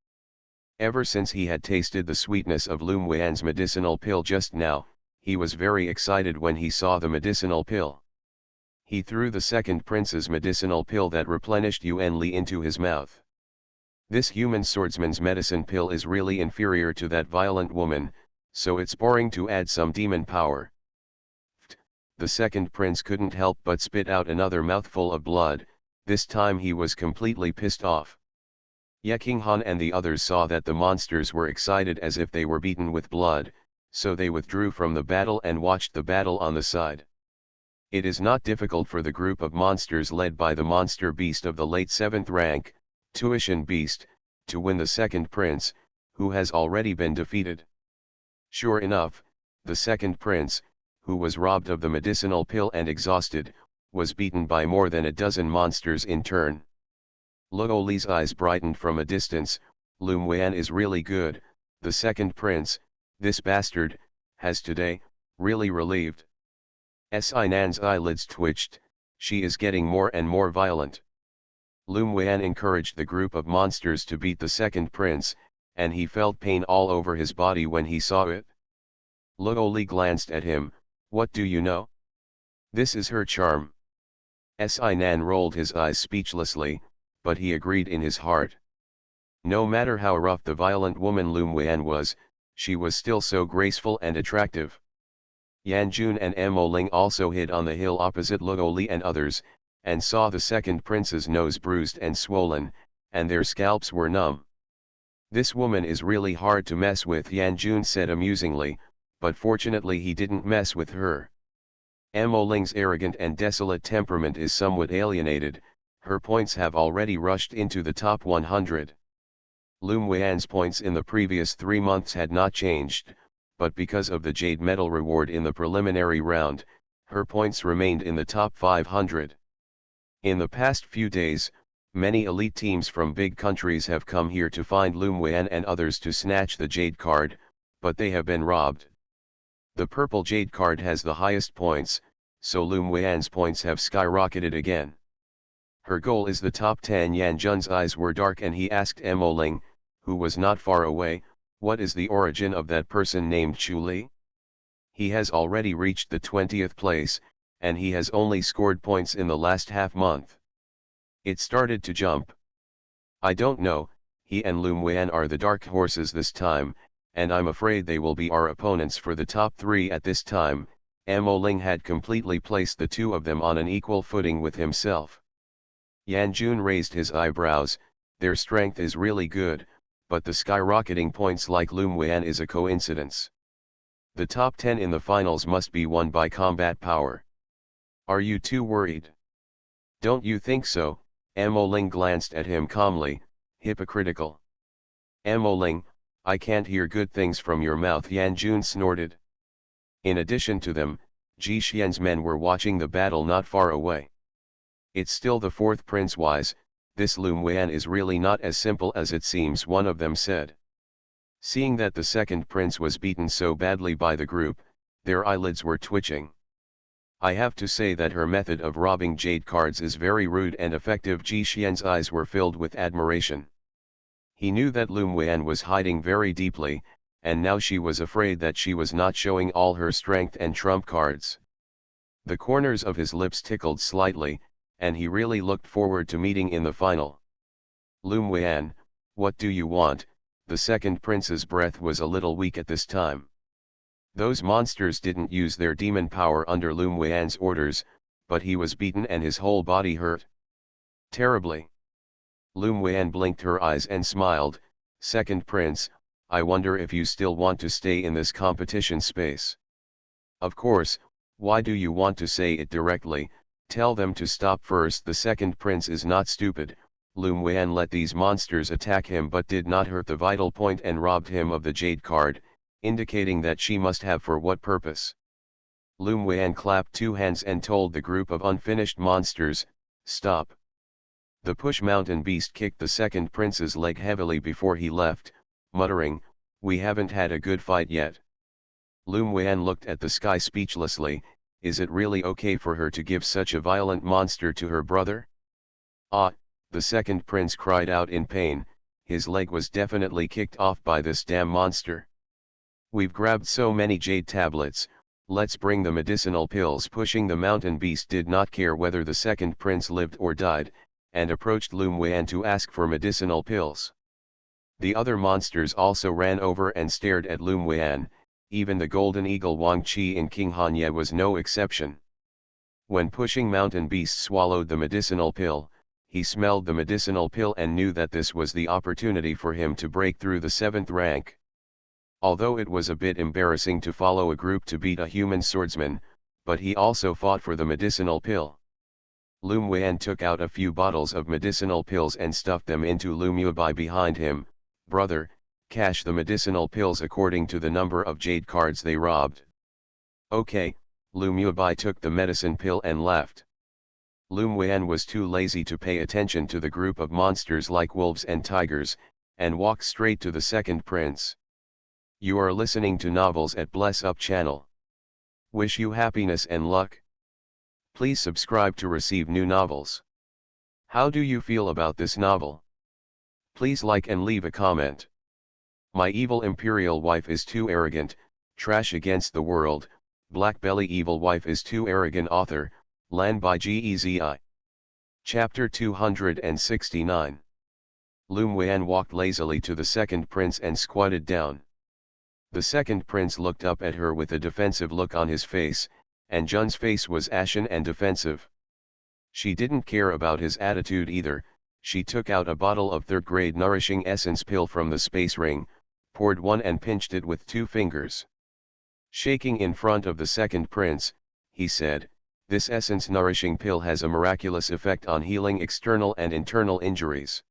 Speaker 1: Ever since he had tasted the sweetness of Lum Wan's medicinal pill just now, he was very excited when he saw the medicinal pill. He threw the second prince's medicinal pill that replenished Yuan Li into his mouth. This human swordsman's medicine pill is really inferior to that violent woman, so it's boring to add some demon power. The second prince couldn't help but spit out another mouthful of blood. This time he was completely pissed off. Ye King Han and the others saw that the monsters were excited as if they were beaten with blood, so they withdrew from the battle and watched the battle on the side. It is not difficult for the group of monsters led by the monster beast of the late 7th rank, Tuition Beast, to win the second prince, who has already been defeated. Sure enough, the second prince, who was robbed of the medicinal pill and exhausted, was beaten by more than a dozen monsters in turn. Luo Li's eyes brightened from a distance. Lum Wan is really good, the second prince, this bastard, has today, really relieved. Nan's eyelids twitched, she is getting more and more violent. Lum Wan encouraged the group of monsters to beat the second prince, and he felt pain all over his body when he saw it. Luo Li glanced at him, what do you know? This is her charm. Nan rolled his eyes speechlessly, but he agreed in his heart. No matter how rough the violent woman Lum Wan was, she was still so graceful and attractive. Yan Jun and Mo Ling also hid on the hill opposite Luo Li and others, and saw the second prince's nose bruised and swollen, and their scalps were numb. This woman is really hard to mess with, Yan Jun said amusingly, but fortunately he didn't mess with her. Mo Ling's arrogant and desolate temperament is somewhat alienated, her points have already rushed into the top 100. Lum Wan's points in the previous 3 months had not changed, but because of the Jade Medal reward in the preliminary round, her points remained in the top 500. In the past few days, many elite teams from big countries have come here to find Lum Wan and others to snatch the Jade card, but they have been robbed. The purple Jade card has the highest points, so Lum Wan's points have skyrocketed again. Her goal is the top 10. Yan Jun's eyes were dark and he asked Mo Ling, who was not far away, what is the origin of that person named Chu Li? He has already reached the 20th place, and he has only scored points in the last half month. It started to jump. I don't know, he and Lum Wan are the dark horses this time, and I'm afraid they will be our opponents for the top 3 at this time. Mo Ling had completely placed the two of them on an equal footing with himself. Yan Jun raised his eyebrows, their strength is really good, but the skyrocketing points like Lum Wan is a coincidence. The top 10 in the finals must be won by combat power. Are you too worried? Don't you think so? Mo Ling glanced at him calmly, hypocritical. Mo Ling, I can't hear good things from your mouth, Yan Jun snorted. In addition to them, Ji Xian's men were watching the battle not far away. It's still the 4th prince wise, this Lum Wan is really not as simple as it seems, one of them said. Seeing that the second prince was beaten so badly by the group, their eyelids were twitching. I have to say that her method of robbing jade cards is very rude and effective. Ji Xian's eyes were filled with admiration. He knew that Lum Wan was hiding very deeply, and now she was afraid that she was not showing all her strength and trump cards. The corners of his lips tickled slightly, and he really looked forward to meeting in the final. Lum Wan, what do you want? The second prince's breath was a little weak at this time. Those monsters didn't use their demon power under Lum Wan's orders, but he was beaten and his whole body hurt terribly. Lum Wan blinked her eyes and smiled, second prince, I wonder if you still want to stay in this competition space. Of course, why do you want to say it directly? Tell them to stop first. The second prince is not stupid. Lum Wan let these monsters attack him but did not hurt the vital point and robbed him of the jade card, indicating that she must have for what purpose. Lum Wan clapped 2 hands and told the group of unfinished monsters, stop. The Push Mountain Beast kicked the second prince's leg heavily before he left, muttering, we haven't had a good fight yet. Lum Wan looked at the sky speechlessly. Is it really okay for her to give such a violent monster to her brother? Ah, the second prince cried out in pain. His leg was definitely kicked off by this damn monster. We've grabbed so many jade tablets, let's bring the medicinal pills. Pushing the mountain beast did not care whether the second prince lived or died, and approached Lum Wan to ask for medicinal pills. The other monsters also ran over and stared at Lum Wan. Even the golden eagle Wang Qi in King Hanya was no exception. When pushing mountain beast swallowed the medicinal pill, he smelled the medicinal pill and knew that this was the opportunity for him to break through the 7th rank. Although it was a bit embarrassing to follow a group to beat a human swordsman, but he also fought for the medicinal pill. Lum Wan took out a few bottles of medicinal pills and stuffed them into Lum Yubai behind him. Brother, cash the medicinal pills according to the number of jade cards they robbed. Okay, Lum Yubai took the medicine pill and left. Lum Wan was too lazy to pay attention to the group of monsters like wolves and tigers, and walked straight to the second prince. You are listening to Novels at Bless Up channel. Wish you happiness and luck. Please subscribe to receive new novels. How do you feel about this novel? Please like and leave a comment. My evil imperial wife is too arrogant, trash against the world. BlackBelly evil wife is too arrogant. Author, Lan by Gezi. Chapter 269. Lum Wan walked lazily to the second prince and squatted down. The second prince looked up at her with a defensive look on his face, and Jun's face was ashen and defensive. She didn't care about his attitude either. She took out a bottle of 3rd grade nourishing essence pill from the space ring, poured one and pinched it with 2 fingers. Shaking in front of the second prince, he said, "This essence nourishing pill has a miraculous effect on healing external and internal injuries.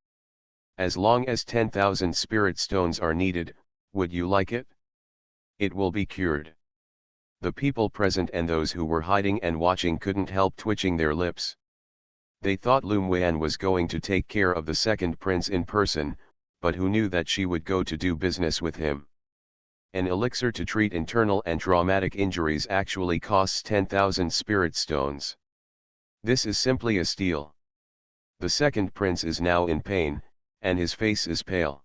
Speaker 1: As long as 10,000 spirit stones are needed, would you like it? It will be cured." The people present and those who were hiding and watching couldn't help twitching their lips. They thought Lum Wan was going to take care of the second prince in person, but who knew that she would go to do business with him? An elixir to treat internal and traumatic injuries actually costs 10,000 spirit stones. This is simply a steal. The second prince is now in pain, and his face is pale.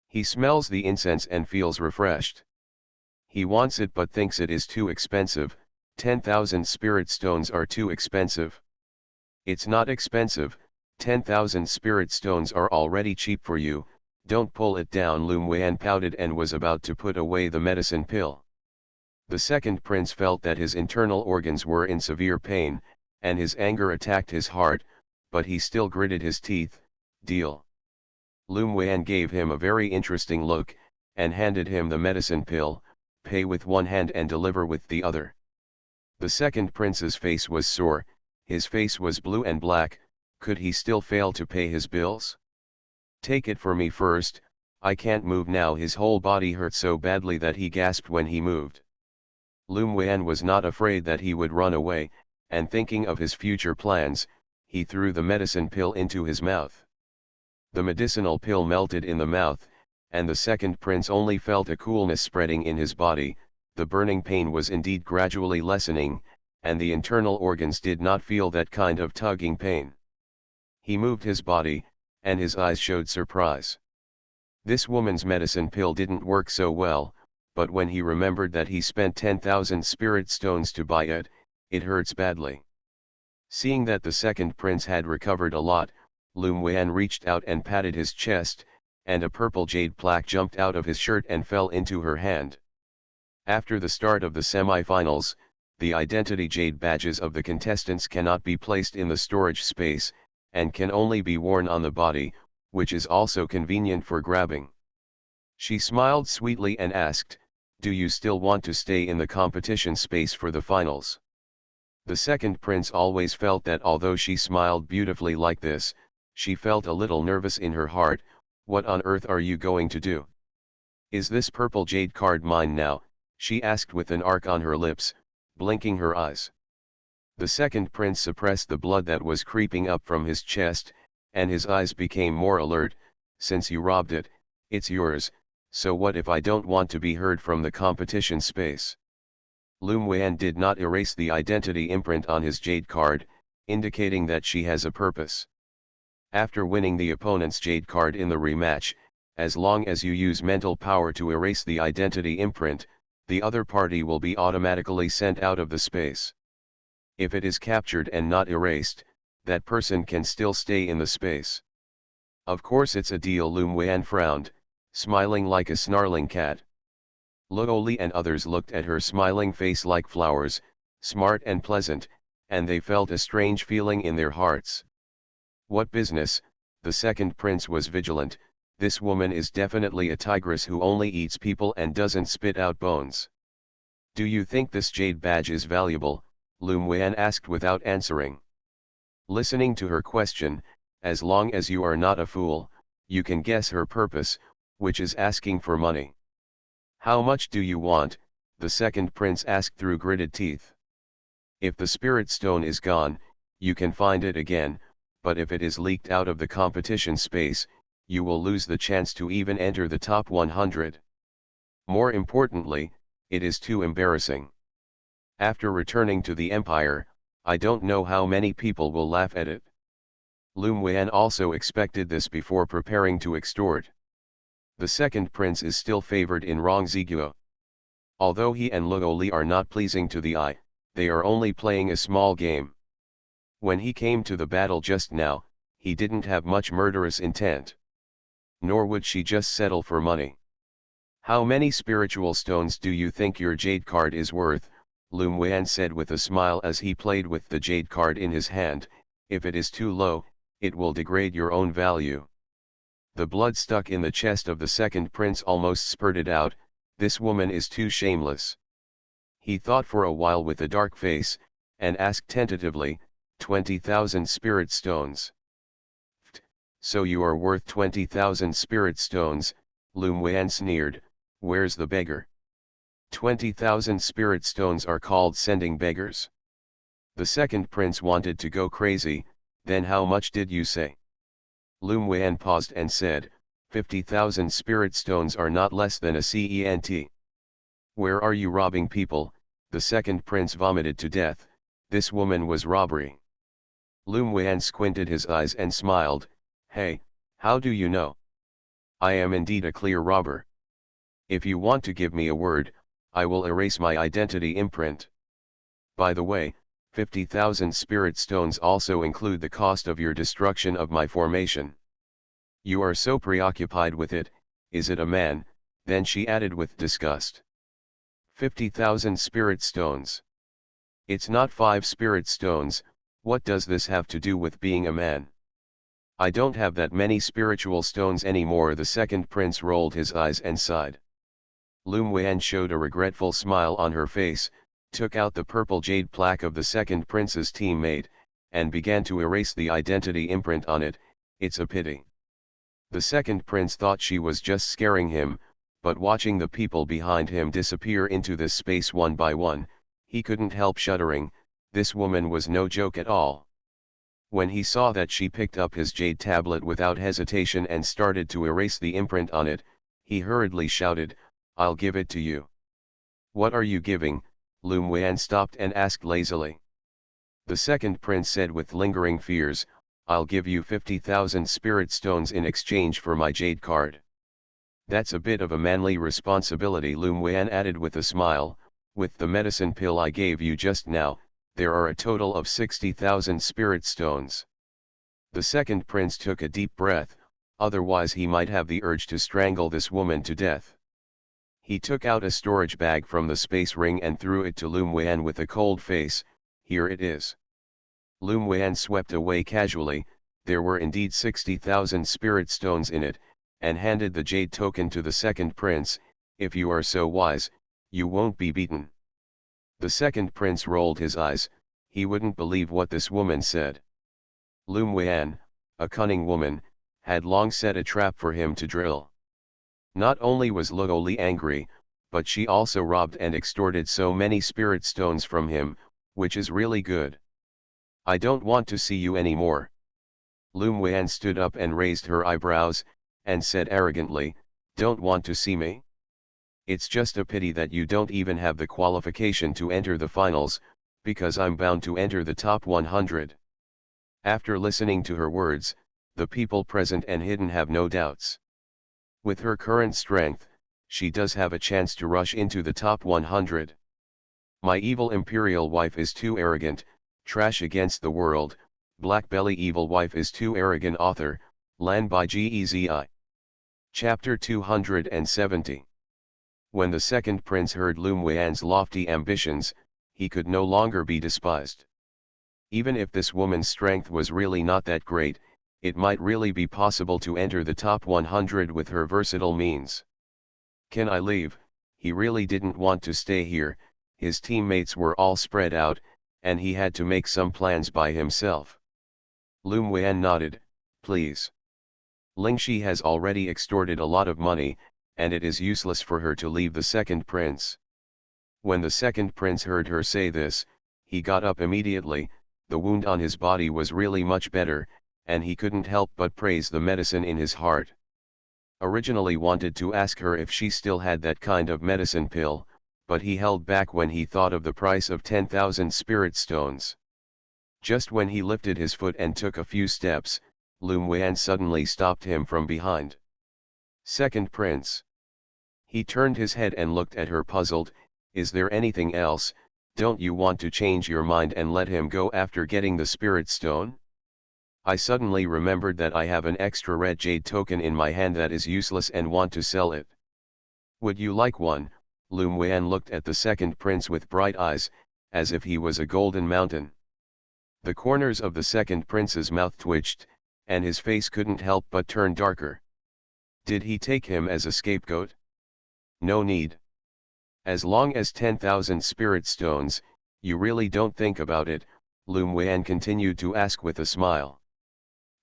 Speaker 1: He smells the incense and feels refreshed. He wants it but thinks it is too expensive. 10,000 spirit stones are too expensive. It's not expensive, 10,000 spirit stones are already cheap for you, don't pull it down. Lum Wan pouted and was about to put away the medicine pill. The second prince felt that his internal organs were in severe pain, and his anger attacked his heart, but he still gritted his teeth. Deal. Lum Wan gave him a very interesting look, and handed him the medicine pill. Pay with one hand and deliver with the other. The second prince's face was sore, his face was blue and black. Could he still fail to pay his bills? Take it for me first, I can't move now. His whole body hurt so badly that he gasped when he moved. Lum Wan was not afraid that he would run away, and thinking of his future plans, he threw the medicine pill into his mouth. The medicinal pill melted in the mouth, and the second prince only felt a coolness spreading in his body. The burning pain was indeed gradually lessening, and the internal organs did not feel that kind of tugging pain. He moved his body, and his eyes showed surprise. This woman's medicine pill didn't work so well, but when he remembered that he spent 10,000 spirit stones to buy it, it hurts badly. Seeing that the second prince had recovered a lot, Lum Wan reached out and patted his chest, and a purple jade plaque jumped out of his shirt and fell into her hand. After the start of the semi-finals, the identity jade badges of the contestants cannot be placed in the storage space, and can only be worn on the body, which is also convenient for grabbing. She smiled sweetly and asked, "Do you still want to stay in the competition space for the finals?" The second prince always felt that although she smiled beautifully like this, she felt a little nervous in her heart. What on earth are you going to do? Is this purple jade card mine now? She asked with an arc on her lips, blinking her eyes. The second prince suppressed the blood that was creeping up from his chest, and his eyes became more alert. Since you robbed it, it's yours. So what if I don't want to be heard from the competition space? Lu Muan did not erase the identity imprint on his jade card, indicating that she has a purpose. After winning the opponent's jade card in the rematch, as long as you use mental power to erase the identity imprint, the other party will be automatically sent out of the space. If it is captured and not erased, that person can still stay in the space. Of course it's a deal. Lu Muan frowned, smiling like a snarling cat. Luo Li and others looked at her smiling face like flowers, smart and pleasant, and they felt a strange feeling in their hearts. What business? The second prince was vigilant. This woman is definitely a tigress who only eats people and doesn't spit out bones. Do you think this jade badge is valuable? Lu Muan asked without answering. Listening to her question, as long as you are not a fool, you can guess her purpose, which is asking for money. How much do you want? The second prince asked through gritted teeth. If the spirit stone is gone, you can find it again, but if it is leaked out of the competition space, you will lose the chance to even enter the top 100. More importantly, it is too embarrassing. After returning to the empire, I don't know how many people will laugh at it. Lu Muan also expected this before preparing to extort. The second prince is still favored in Rongziguo. Although he and Luo Li are not pleasing to the eye, they are only playing a small game. When he came to the battle just now, he didn't have much murderous intent. Nor would she just settle for money. How many spiritual stones do you think your jade card is worth? Lu Muan said with a smile as he played with the jade card in his hand. If it is too low, it will degrade your own value. The blood stuck in the chest of the second prince almost spurted out. This woman is too shameless. He thought for a while with a dark face, and asked tentatively, 20,000 spirit stones. So you are worth 20,000 spirit stones, Lu Muan sneered. Where's the beggar? 20,000 spirit stones are called sending beggars. The second prince wanted to go crazy. Then how much did you say? Lu Muan paused and said, 50,000 spirit stones are not less than a cent. Where are you robbing people? The second prince vomited to death. This woman was robbery. Lu Muan squinted his eyes and smiled. Hey, how do you know? I am indeed a clear robber. If you want to give me a word, I will erase my identity imprint. By the way, 50,000 spirit stones also include the cost of your destruction of my formation. You are so preoccupied with it, is it a man? Then she added with disgust. 50,000 spirit stones. It's not 5 spirit stones. What does this have to do with being a man? I don't have that many spiritual stones anymore. The second prince rolled his eyes and sighed. Lu Muan showed a regretful smile on her face, took out the purple jade plaque of the second prince's teammate, and began to erase the identity imprint on it. It's a pity. The second prince thought she was just scaring him, but watching the people behind him disappear into this space one by one, he couldn't help shuddering. This woman was no joke at all. When he saw that she picked up his jade tablet without hesitation and started to erase the imprint on it, he hurriedly shouted, I'll give it to you. What are you giving? Lu Muan stopped and asked lazily. The second prince said with lingering fears, I'll give you 50,000 spirit stones in exchange for my jade card. That's a bit of a manly responsibility, Lu Muan added with a smile. With the medicine pill I gave you just now, there are a total of 60,000 spirit stones. The second prince took a deep breath, otherwise he might have the urge to strangle this woman to death. He took out a storage bag from the space ring and threw it to Lu Muan with a cold face. Here it is. Lu Muan swept away casually. There were indeed 60,000 spirit stones in it, and handed the jade token to the second prince. If you are so wise, you won't be beaten. The second prince rolled his eyes. He wouldn't believe what this woman said. Lu Muan, a cunning woman, had long set a trap for him to drill. Not only was Luo Li angry, but she also robbed and extorted so many spirit stones from him, which is really good. I don't want to see you anymore. Lu Muan stood up and raised her eyebrows, and said arrogantly, Don't want to see me? It's just a pity that you don't even have the qualification to enter the finals, because I'm bound to enter the top 100. After listening to her words, the people present and hidden have no doubts. With her current strength, she does have a chance to rush into the top 100. My evil Imperial wife is too arrogant, trash against the world, BlackBelly evil wife is too arrogant author, Lan by Gezi. Chapter 270. When the second prince heard Lum Wan's lofty ambitions, he could no longer be despised. Even if this woman's strength was really not that great, it might really be possible to enter the top 100 with her versatile means. Can I leave? He really didn't want to stay here, his teammates were all spread out, and he had to make some plans by himself. Lum Wan nodded, please. Lingxi has already extorted a lot of money, and it is useless for her to leave the second prince. When the second prince heard her say this, he got up immediately. The wound on his body was really much better, and he couldn't help but praise the medicine in his heart. Originally wanted to ask her if she still had that kind of medicine pill, but he held back when he thought of the price of 10,000 spirit stones. Just when he lifted his foot and took a few steps, Lum Wan suddenly stopped him from behind. Second prince. He turned his head and looked at her puzzled. Is there anything else? Don't you want to change your mind and let him go after getting the spirit stone? I suddenly remembered that I have an extra red jade token in my hand that is useless and want to sell it. Would you like one? Lum Wan looked at the second prince with bright eyes, as if he was a golden mountain. The corners of the second prince's mouth twitched, and his face couldn't help but turn darker. Did he take him as a scapegoat? No need. As long as 10,000 spirit stones, you really don't think about it, Lum Wan continued to ask with a smile.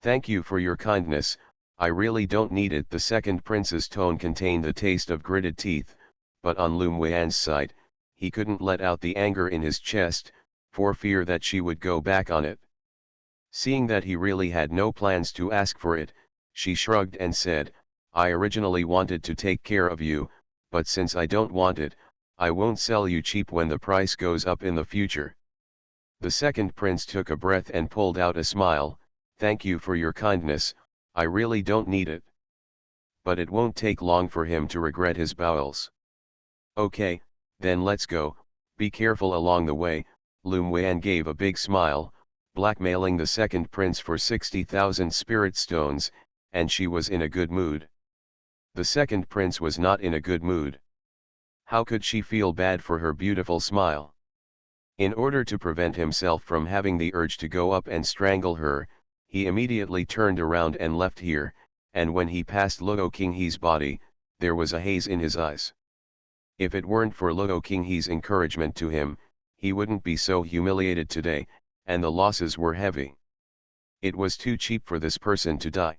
Speaker 1: Thank you for your kindness, I really don't need it. The second prince's tone contained the taste of gritted teeth, but on Lum Wan's side, he couldn't let out the anger in his chest, for fear that she would go back on it. Seeing that he really had no plans to ask for it, she shrugged and said, I originally wanted to take care of you, but since I don't want it, I won't sell you cheap when the price goes up in the future. The second prince took a breath and pulled out a smile. Thank you for your kindness, I really don't need it. But it won't take long for him to regret his bowels. Okay, then let's go, be careful along the way. Lum Wan gave a big smile, blackmailing the second prince for 60,000 spirit stones, and she was in a good mood. The second prince was not in a good mood. How could she feel bad for her beautiful smile? In order to prevent himself from having the urge to go up and strangle her, he immediately turned around and left here, and when he passed Luo Qinghe's body, there was a haze in his eyes. If it weren't for Luo Qinghe's encouragement to him, he wouldn't be so humiliated today, and the losses were heavy. It was too cheap for this person to die.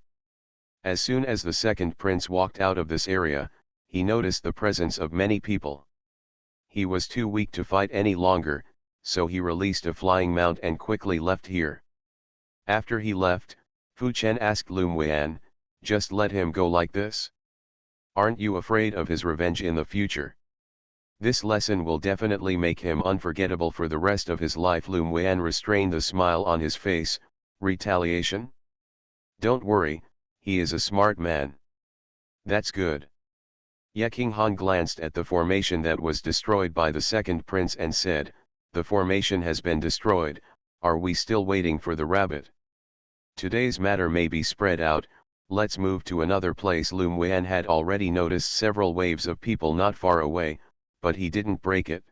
Speaker 1: As soon as the second prince walked out of this area, he noticed the presence of many people. He was too weak to fight any longer, so he released a flying mount and quickly left here. After he left, Fu Chen asked Lum Wan, just let him go like this? Aren't you afraid of his revenge in the future? This lesson will definitely make him unforgettable for the rest of his life. Lum Wan restrained the smile on his face. Retaliation? Don't worry, he is a smart man. That's good. Ye Qinghan glanced at the formation that was destroyed by the second prince and said, the formation has been destroyed, are we still waiting for the rabbit? Today's matter may be spread out, let's move to another place. Lum Wan had already noticed several waves of people not far away, but he didn't break it.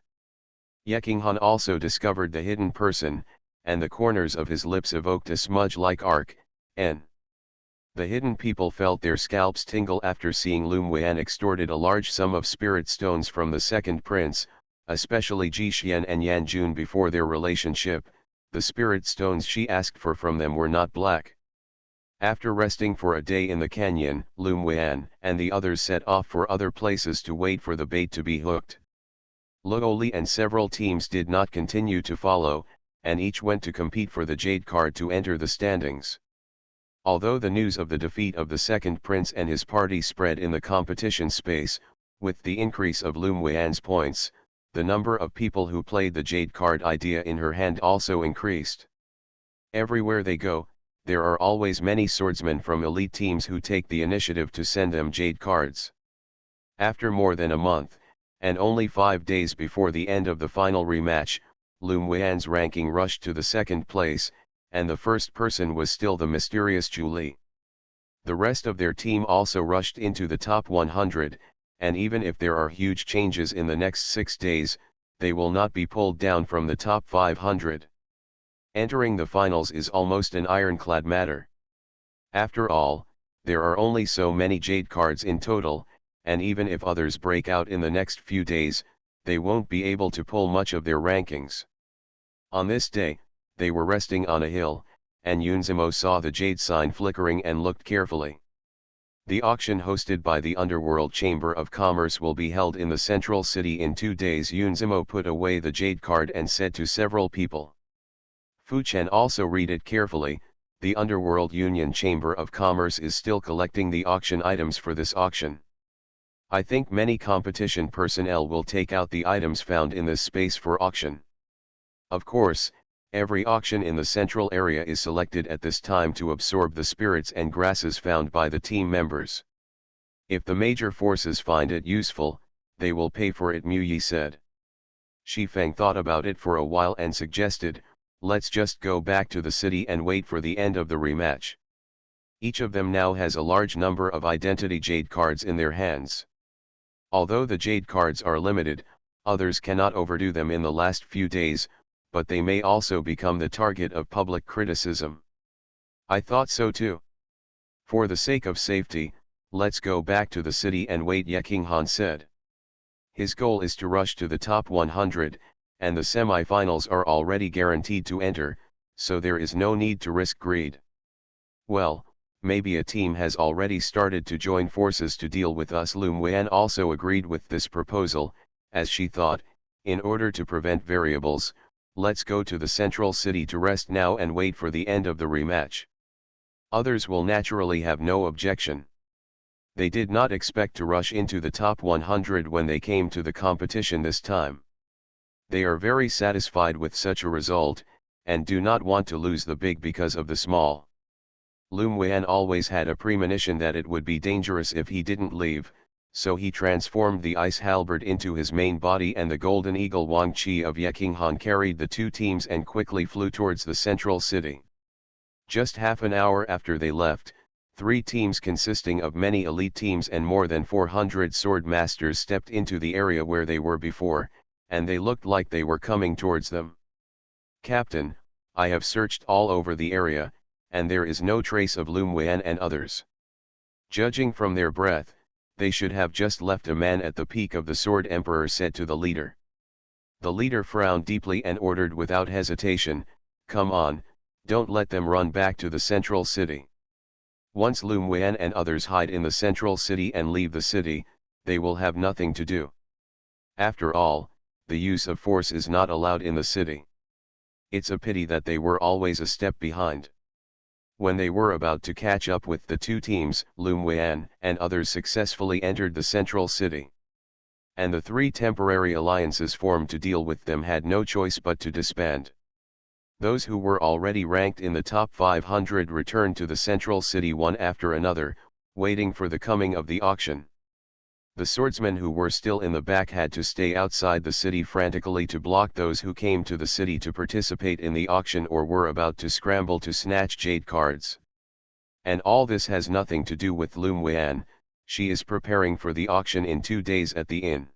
Speaker 1: Ye Qinghan also discovered the hidden person, and the corners of his lips evoked a smudge-like arc, N. The hidden people felt their scalps tingle after seeing Lum Wan extorted a large sum of spirit stones from the second prince, especially Ji Xian and Yan Jun. Before their relationship, the spirit stones she asked for from them were not black. After resting for a day in the canyon, Lum Wan and the others set off for other places to wait for the bait to be hooked. Luo Li and several teams did not continue to follow, and each went to compete for the jade card to enter the standings. Although the news of the defeat of the second prince and his party spread in the competition space, with the increase of Lum Weian's points, the number of people who played the jade card idea in her hand also increased. Everywhere they go, there are always many swordsmen from elite teams who take the initiative to send them jade cards. After more than a month, and only 5 days before the end of the final rematch, Lum Weian's ranking rushed to the second place, and the first person was still the mysterious Julie. The rest of their team also rushed into the top 100, and even if there are huge changes in the next 6 days, they will not be pulled down from the top 500. Entering the finals is almost an ironclad matter. After all, there are only so many jade cards in total, and even if others break out in the next few days, they won't be able to pull much of their rankings. On this day, they were resting on a hill, and Yunzimo saw the jade sign flickering and looked carefully. The auction hosted by the Underworld Chamber of Commerce will be held in the central city in 2 days. Yunzimo put away the jade card and said to several people. Fu Chen also read it carefully. The Underworld Union Chamber of Commerce is still collecting the auction items for this auction. I think many competition personnel will take out the items found in this space for auction. Of course, every auction in the central area is selected at this time to absorb the spirits and grasses found by the team members. If the major forces find it useful, they will pay for it, Mu Yi said. Shi Feng thought about it for a while and suggested, let's just go back to the city and wait for the end of the rematch. Each of them now has a large number of identity jade cards in their hands. Although the jade cards are limited, others cannot overdo them in the last few days, but they may also become the target of public criticism. I thought so too. For the sake of safety, let's go back to the city and wait, Ye Qinghan said. His goal is to rush to the top 100, and the semi-finals are already guaranteed to enter, so there is no need to risk greed. Well, maybe a team has already started to join forces to deal with us. Lum Weian also agreed with this proposal, as she thought, in order to prevent variables, let's go to the central city to rest now and wait for the end of the rematch. Others will naturally have no objection. They did not expect to rush into the top 100 when they came to the competition this time. They are very satisfied with such a result, and do not want to lose the big because of the small. Lum Weian always had a premonition that it would be dangerous if he didn't leave, so he transformed the ice halberd into his main body, and the golden eagle Wang Qi of Ye Qinghan carried the 2 teams and quickly flew towards the central city. Just half an hour after they left, 3 teams consisting of many elite teams and more than 400 sword masters stepped into the area where they were before, and they looked like they were coming towards them. Captain, I have searched all over the area, and there is no trace of Lum Weian and others. Judging from their breath, they should have just left a man at the peak of the Sword Emperor said to the leader. The leader frowned deeply and ordered without hesitation, come on, don't let them run back to the central city. Once Lum Weian and others hide in the central city and leave the city, they will have nothing to do. After all, the use of force is not allowed in the city. It's a pity that they were always a step behind. When they were about to catch up with the 2 teams, Lum Weian and others successfully entered the central city. And the 3 temporary alliances formed to deal with them had no choice but to disband. Those who were already ranked in the top 500 returned to the central city one after another, waiting for the coming of the auction. The swordsmen who were still in the back had to stay outside the city frantically to block those who came to the city to participate in the auction or were about to scramble to snatch jade cards. And all this has nothing to do with Lum Weian. She is preparing for the auction in 2 days at the inn.